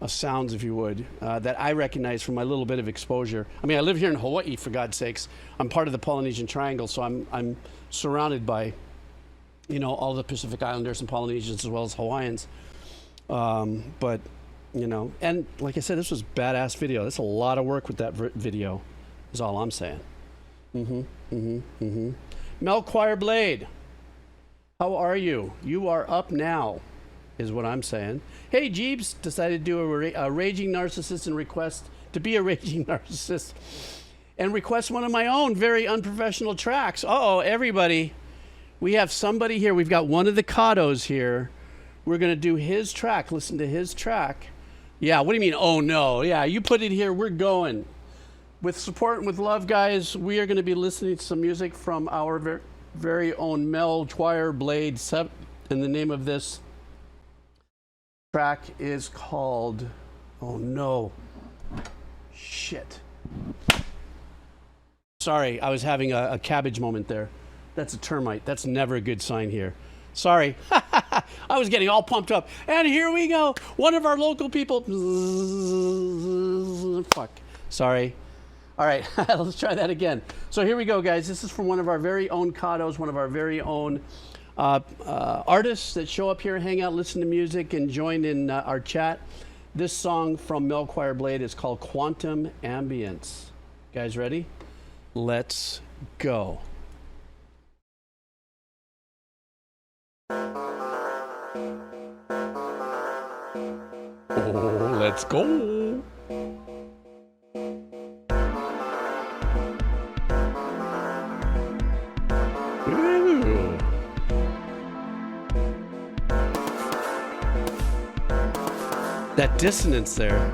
sounds, if you would, that I recognize from my little bit of exposure. I mean, I live here in Hawaii, for God's sakes. I'm part of the Polynesian Triangle, so I'm surrounded by, all the Pacific Islanders and Polynesians as well as Hawaiians. But, and like I said, this was badass video. That's a lot of work with that video, is all I'm saying. Melchoir Blade, how are you? You are up now, is what I'm saying. Hey, Jeeves, decided to do a raging narcissist and request to be a raging narcissist and request one of my own very unprofessional tracks. Everybody, we have somebody here. We've got one of the Kados here. We're going to do his track. Listen to his track. Yeah, what do you mean, oh no? Yeah, you put it here. We're going. With support and with love, guys, we are going to be listening to some music from our very own Melchoir Blade. And the name of this track is called, oh no, shit. Sorry, I was having a cabbage moment there. That's a termite. That's never a good sign here. Sorry. I was getting all pumped up. And here we go. One of our local people. Fuck. Sorry. All right, let's try that again. So here we go, guys. This is from one of our very own Kados, one of our very own artists that show up here, hang out, listen to music, and join in our chat. This song from Melchoir Blade is called Quantum Ambience. Guys ready? Let's go. Oh, let's go. Ooh. That dissonance there.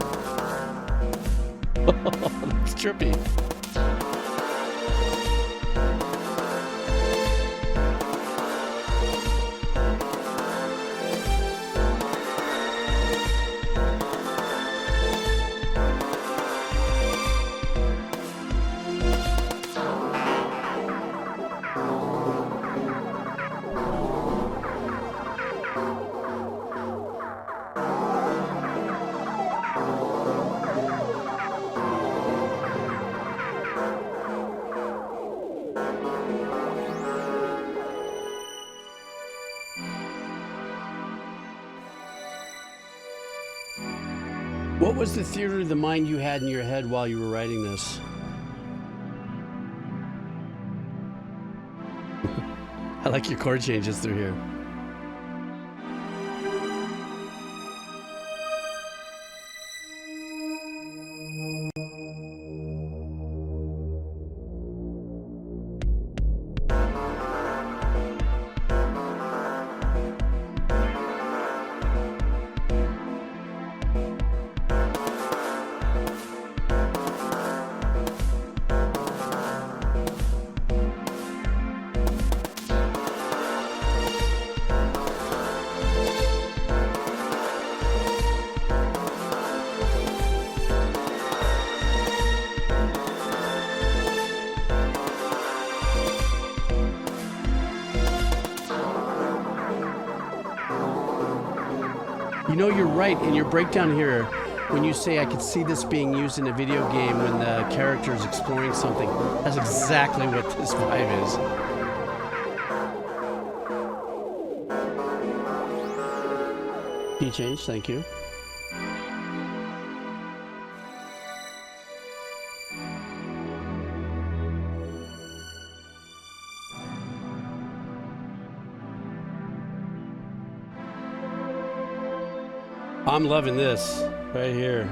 It's trippy. What was the theater of the mind you had in your head while you were writing this? I like your chord changes through here. You know, you're right in your breakdown here when you say I could see this being used in a video game when the character is exploring something. That's exactly what this vibe is. Key change, thank you. I'm loving this right here.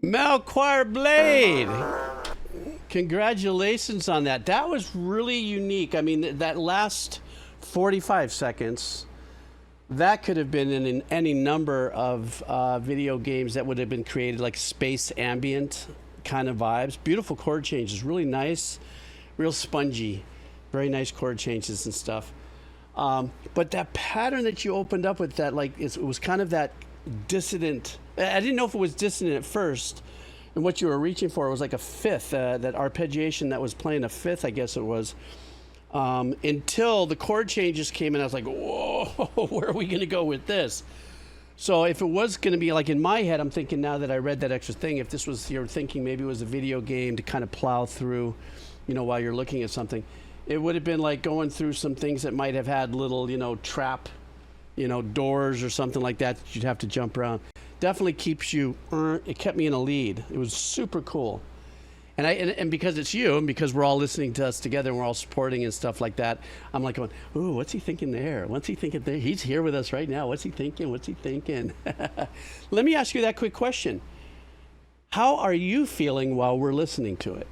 Malquire Blade. Congratulations on that. That was really unique. I mean, that last 45 seconds, that could have been in any number of video games that would have been created, like space ambient kind of vibes. Beautiful chord changes, really nice, real spongy, very nice chord changes and stuff. But that pattern that you opened up with, that like it was kind of that dissonant. I didn't know if it was dissonant at first. And what you were reaching for was like a fifth, that arpeggiation that was playing a fifth, I guess it was, until the chord changes came in. I was like, whoa, where are we going to go with this? So if it was going to be like in my head, I'm thinking now that I read that extra thing, if this was, you're thinking maybe it was a video game to kind of plow through, you know, while you're looking at something, it would have been like going through some things that might have had little, you know, trap, you know, doors or something like that that you'd have to jump around. Definitely keeps you, it kept me in a lead. It was super cool. And because it's you, and because we're all listening to us together and we're all supporting and stuff like that, I'm like going, ooh, what's he thinking there? What's he thinking there? He's here with us right now. What's he thinking? What's he thinking? Let me ask you that quick question. How are you feeling while we're listening to it?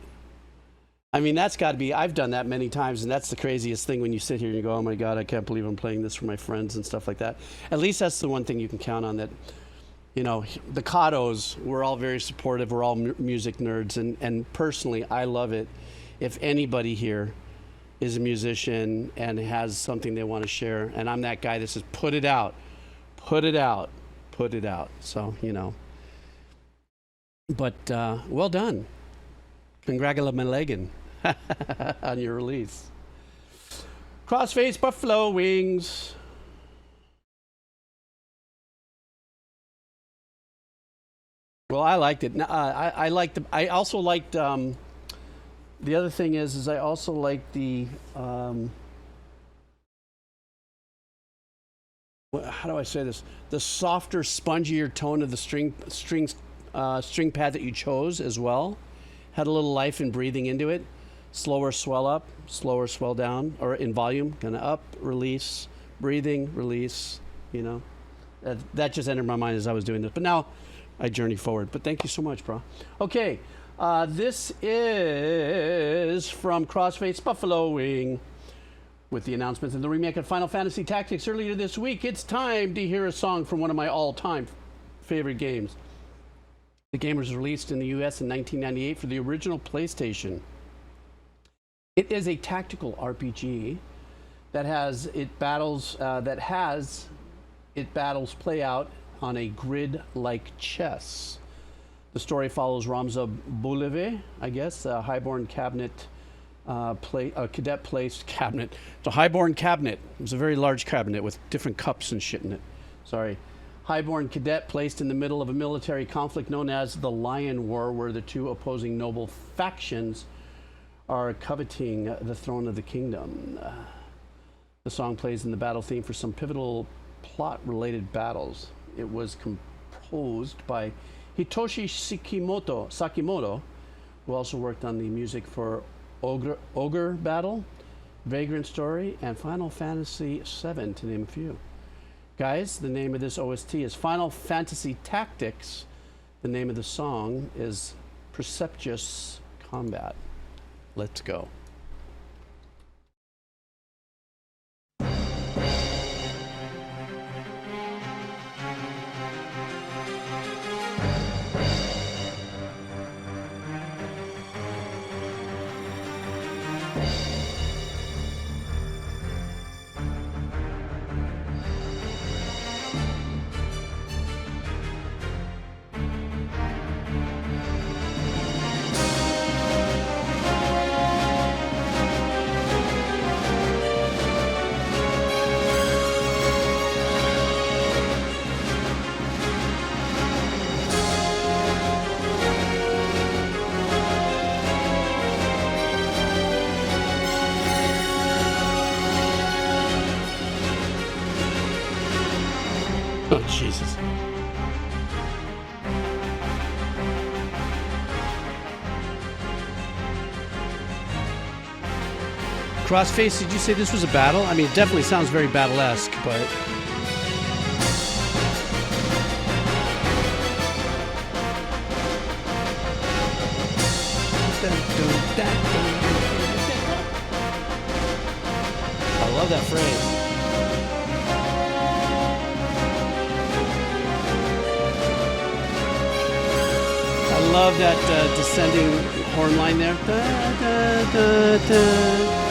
I mean, that's got to be, I've done that many times, and that's the craziest thing when you sit here and you go, oh my God, I can't believe I'm playing this for my friends and stuff like that. At least that's the one thing you can count on, that, you know, the Kados, we're all very supportive. We're all music nerds. And personally, I love it if anybody here is a musician and has something they want to share. And I'm that guy that says, put it out, put it out, put it out. So, you know. But well done. Congratulations on your release. Crossface Buffalo Wings. Well, I liked it. I liked the. I also liked. The other thing is I also liked the. How do I say this? The softer, spongier tone of the string pad that you chose as well. Had a little life and breathing into it. Slower swell up, slower swell down, or in volume, kind of up, release, breathing, release. You know, that just entered my mind as I was doing this. But now I journey forward. But thank you so much, bro. Okay, this is from Crossface Buffalo Wing with the announcements of the remake of Final Fantasy Tactics earlier this week. It's time to hear a song from one of my all-time favorite games. The game was released in the US in 1998 for the original PlayStation. It is a tactical RPG that has its battles play out on a grid-like chess. The story follows Ramza Bouleve, I guess, a highborn cabinet, cadet placed cabinet. It's a highborn cabinet. It was a very large cabinet with different cups and shit in it. Sorry. Highborn cadet placed in the middle of a military conflict known as the Lion War, where the two opposing noble factions are coveting the throne of the kingdom. The song plays in the battle theme for some pivotal plot-related battles. It was composed by Hitoshi Sakimoto, who also worked on the music for Ogre Battle, Vagrant Story, and Final Fantasy VII, to name a few. Guys, the name of this OST is Final Fantasy Tactics. The name of the song is Precipitous Combat. Let's go. Oh, Jesus. Crossface, did you say this was a battle? I mean, it definitely sounds very battle-esque, but... I love that phrase. I love that descending horn line there. Da, da, da, da.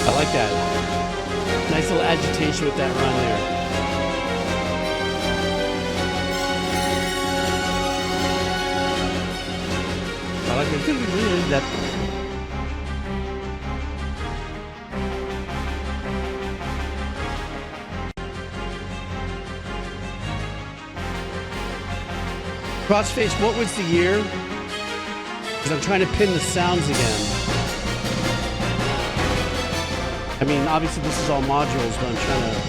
I like that. Nice little agitation with that run there. I like that. Crossface, what was the year? Because I'm trying to pin the sounds again. I mean, obviously this is all modules, but I'm trying to...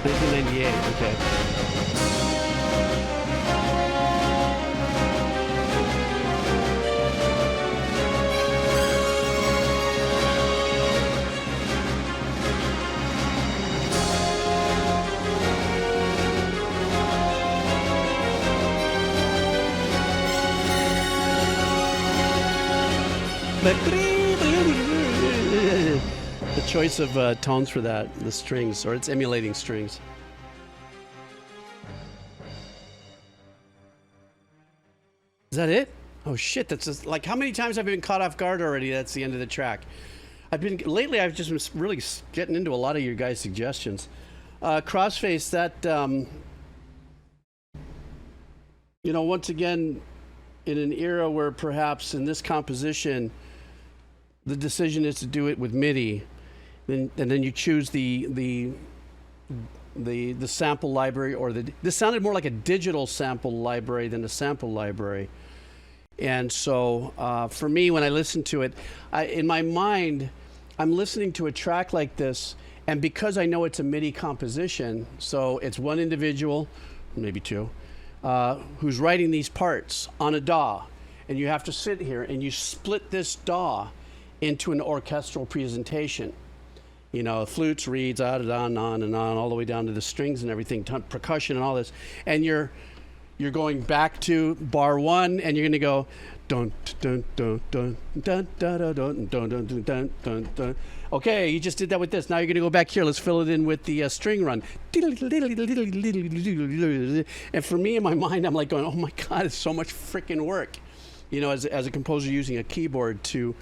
1998, okay. The choice of tones for that, the strings, or it's emulating strings. Is that it? Oh shit, that's just like, how many times have I been caught off guard already? That's the end of the track. Lately I've just been really getting into a lot of your guys' suggestions. Crossface, that, you know, once again, in an era where perhaps in this composition, the decision is to do it with MIDI, and then you choose the sample library, or this sounded more like a digital sample library than a sample library. And so for me, when I listen to it, in my mind, I'm listening to a track like this, and because I know it's a MIDI composition, so it's one individual, maybe two, who's writing these parts on a DAW, and you have to sit here and you split this DAW into an orchestral presentation. You know, flutes, reeds, on and on, all the way down to the strings and everything, percussion and all this. And you're going back to bar one, and you're going to go dun dun dun dun dun dun dun dun dun dun dun dun. Okay, you just did that with this. Now you're going to go back here. Let's fill it in with the string run. And for me, in my mind, I'm like going, oh my God, it's so much freaking work. You know, as a composer using a keyboard to,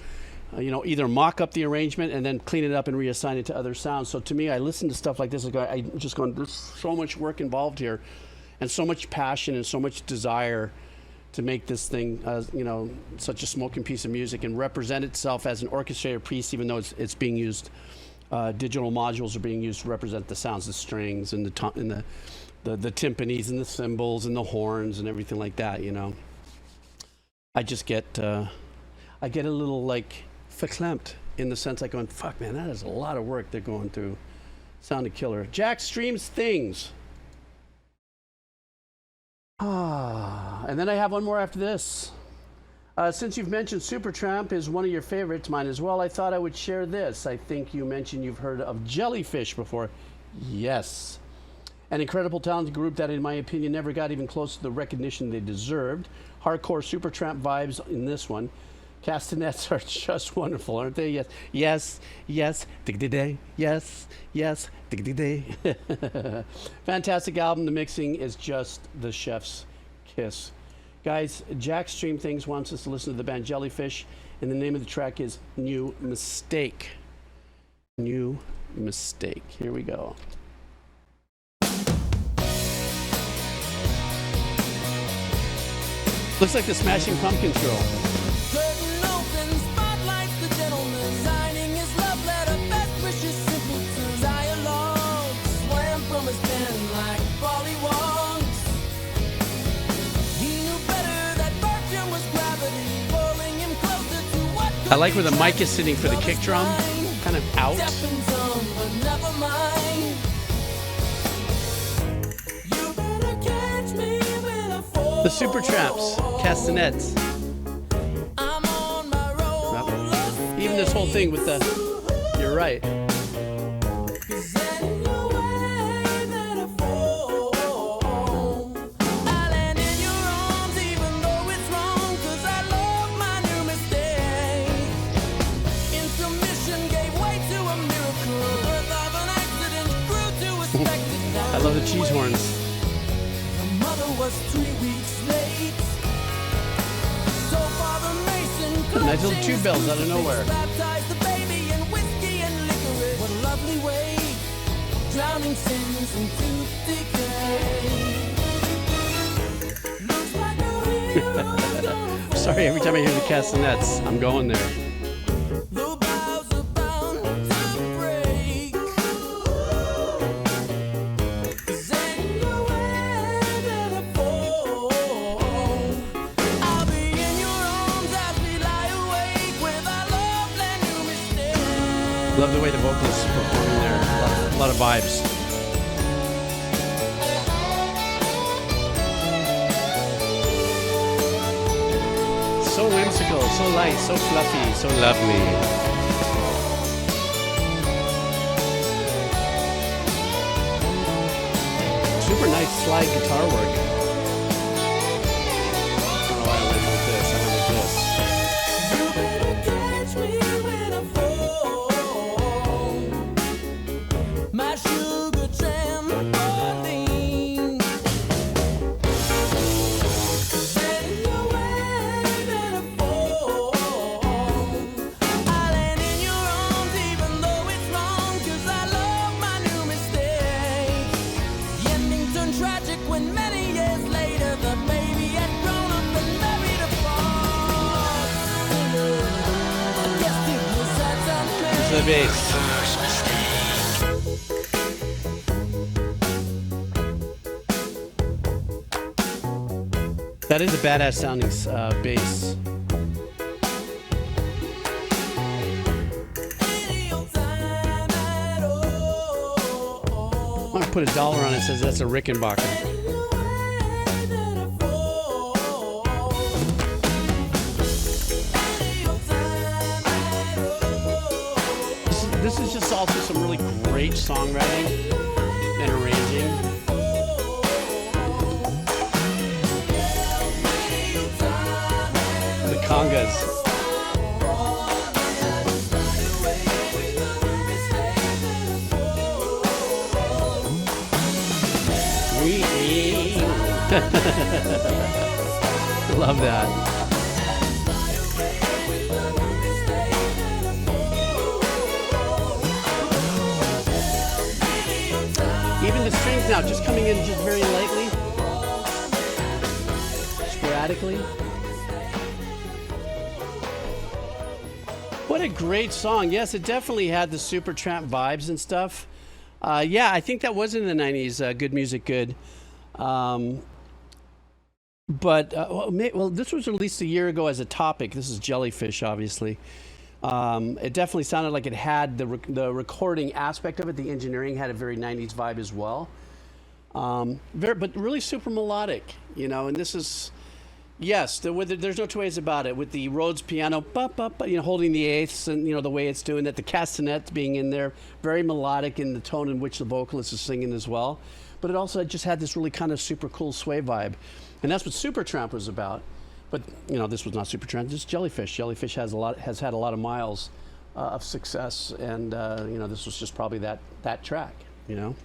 you know, either mock up the arrangement and then clean it up and reassign it to other sounds. So to me, I listen to stuff like this, I'm just going, there's so much work involved here, and so much passion and so much desire to make this thing, you know, such a smoking piece of music and represent itself as an orchestrated piece, even though it's being used, digital modules are being used to represent the sounds, the strings and the timpanis and the cymbals and the horns and everything like that, you know. I just get, I get a little like verklempt in the sense like going, fuck man, that is a lot of work they're going through. Sounded killer. Jack streams things. And then I have one more after this. Since you've mentioned Supertramp is one of your favorites, mine as well, I thought I would share this. I think you mentioned you've heard of Jellyfish before. Yes. An incredible talented group that, in my opinion, never got even close to the recognition they deserved. Hardcore Supertramp vibes in this one. Castanets are just wonderful, aren't they? Yes, yes, yes, dig-dig-day, yes, yes, dig-dig-day. Fantastic album. The mixing is just the chef's kiss. Guys, Jack Stream Things wants us to listen to the band Jellyfish, and the name of the track is New Mistake. New Mistake. Here we go. Looks like the Smashing Pumpkins girl. Curtain open, spotlight, the gentleman signing his love letter, best wishes, simple to dialogue. Swam from his pen like pollywogs. He knew better that virgin was gravity, pulling him closer to what I like where the mic is sitting for the kick drum, kind of out. Stepping on, but never mind. You better catch me when I fall. The Super Traps, Castanets. I'm on my road. Even this whole thing with the, you're right. Cause anyway that I fall, I land in your arms even though it's wrong. Cause I love my new mistake. Intermission gave way to a miracle. Birth of an accident grew to a spectacle. I love the cheese horns. The mother was 3 weeks late. So Father Mason Nice little tube bells out of nowhere. baptized the baby in whiskey and licorice. What a lovely way, drowning sins into decay. Looks like a hero's gonna fall. Sorry, every time I hear the Castanets, I'm going there. The bows are bound to break. Cause anyway that I fall, I'll be in your arms as we lie awake with our lovely new mistake. Love the way the vocalists performing there. A lot of vibes. So whimsical, so light, so fluffy, so lovely. Super nice slide guitar work. I don't know why I went like this. I went like this. You better catch me when I fall. My sugar trampoline. Cause anyway that I fall, I land in your arms even though it's wrong. Cause I love my new mistake. The ending turned tragic when many years later the baby had grown up and married a fox. I guess it was that To the bass. That is a badass sounding bass. I'm gonna put a dollar on it. Says that's a Rickenbacker. This is just also some really great songwriting and arranging. The congas. Love that. Even the strings now just coming in just very lightly, sporadically. What a great song. Yes, it definitely had the Supertramp vibes and stuff. Yeah, I think that was in the 90s, Good Music Good. Well, this was released a year ago as a topic. This is Jellyfish, obviously. It definitely sounded like it had the recording aspect of it. The engineering had a very 90s vibe as well. But really super melodic, you know, and this is, yes, there's no two ways about it. With the Rhodes piano, holding the eighths and, the way it's doing that, the castanets being in there, very melodic in the tone in which the vocalist is singing as well. But it also just had this really kind of super cool sway vibe. And that's what Supertramp was about. But you know, this was not super trend. Just Jellyfish. Jellyfish has had a lot of miles of success, and you know, this was just probably that track. You know.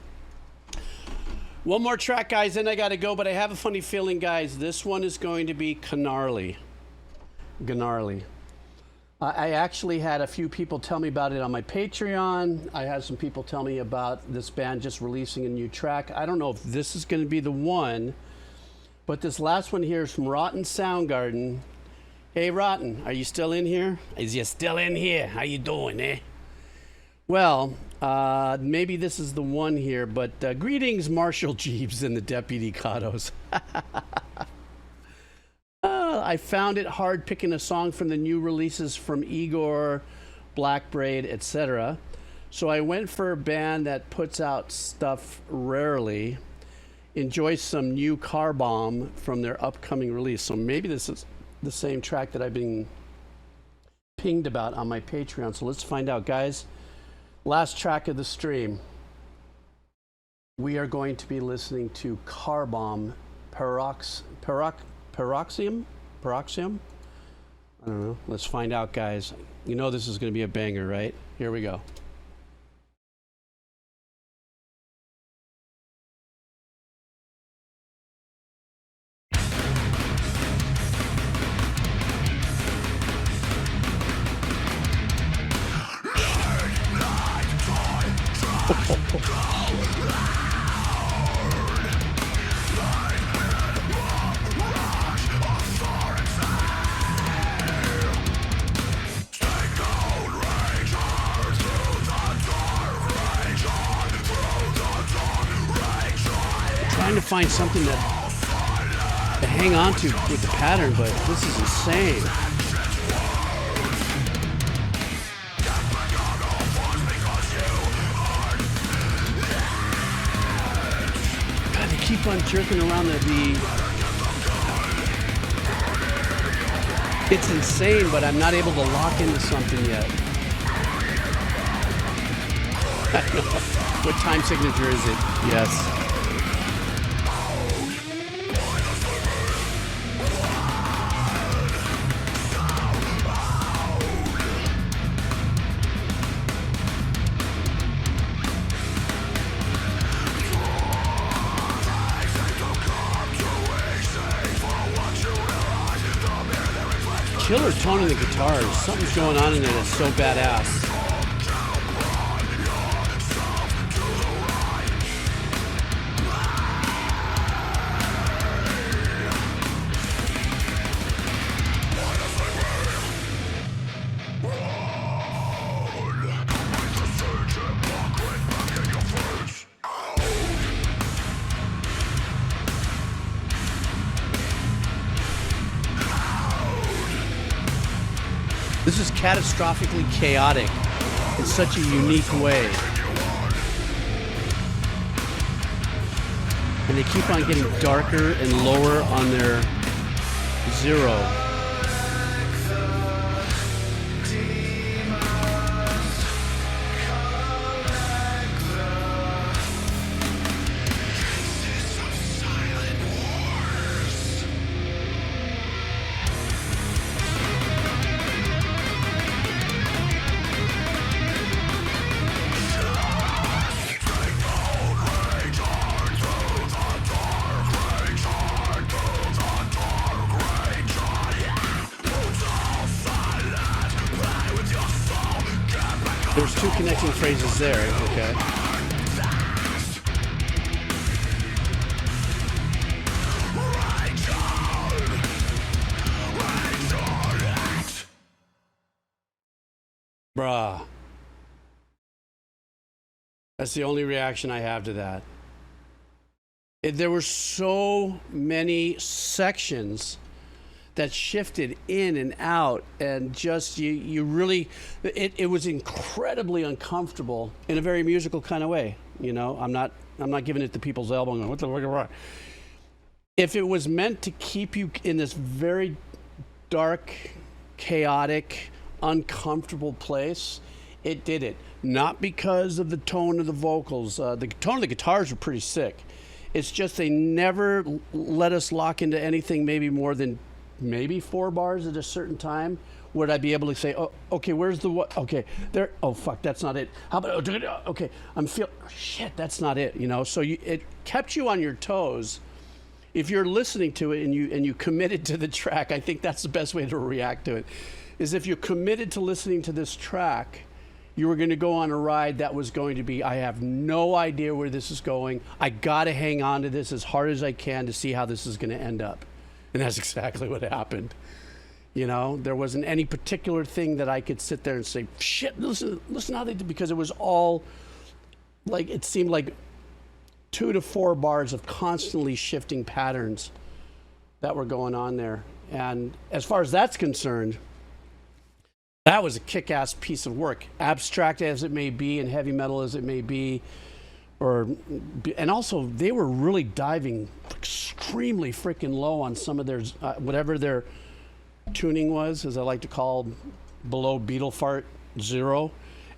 One more track, guys, then I gotta go. But I have a funny feeling, guys. This one is going to be Gnarly. I actually had a few people tell me about it on my Patreon. I had some people tell me about this band just releasing a new track. I don't know if this is going to be the one, but this last one here is from Rotten Soundgarden. Hey, Rotten, are you still in here? Is you still in here? How you doing, eh? Well, maybe this is the one here, but greetings, Marshall Jeeves and the Deputy Kados. I found it hard picking a song from the new releases from Igor, Black Braid, etc. So I went for a band that puts out stuff rarely. Enjoy some new Car Bomb from their upcoming release. So maybe this is the same track that I've been pinged about on my Patreon. So let's find out, guys. Last track of the stream. We are going to be listening to Car Bomb, Paroxysm? I don't know. Let's find out, guys. You know this is going to be a banger, right? Here we go. Trying to find something to hang on to with the pattern, but this is insane. God, they keep on jerking around the it's insane, but I'm not able to lock into something yet. What time signature is it? Yes. Killer tone in the guitars. Something's going on in there that's so badass. This is catastrophically chaotic in such a unique way. And they keep on getting darker and lower on their zero. There's two connecting phrases there, okay. Bruh. That's the only reaction I have to that. There were so many sections that shifted in and out, and just you really, it was incredibly uncomfortable in a very musical kind of way. You know, I'm not giving it to people's elbow and going, what the fuck? If it was meant to keep you in this very dark, chaotic, uncomfortable place, it did it. Not because of the tone of the vocals. The tone of the guitars were pretty sick. It's just they never let us lock into anything maybe more than maybe 4 bars at a certain time, would I be able to say, oh, okay, where's the what? Okay, there. Oh, fuck, that's not it. How about, okay, shit, that's not it, you know? So it kept you on your toes. If you're listening to it and you committed to the track, I think that's the best way to react to it, is if you're committed to listening to this track, you were going to go on a ride that was going to be, I have no idea where this is going. I got to hang on to this as hard as I can to see how this is going to end up. And that's exactly what happened. You know, there wasn't any particular thing that I could sit there and say, shit, listen how they did, because it was all like, it seemed like 2 to 4 bars of constantly shifting patterns that were going on there. And as far as that's concerned, that was a kick-ass piece of work, abstract as it may be and heavy metal as it may be. And also they were really diving extremely freaking low on some of their, whatever their tuning was, as I like to call, below beetle fart 0,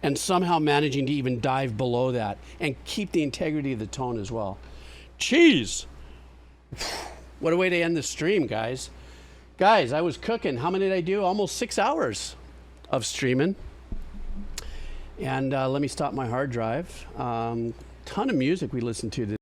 and somehow managing to even dive below that and keep the integrity of the tone as well. Jeez, what a way to end the stream, guys. Guys, I was cooking. How many did I do? Almost 6 hours of streaming. And let me stop my hard drive. Ton of music we listened to today.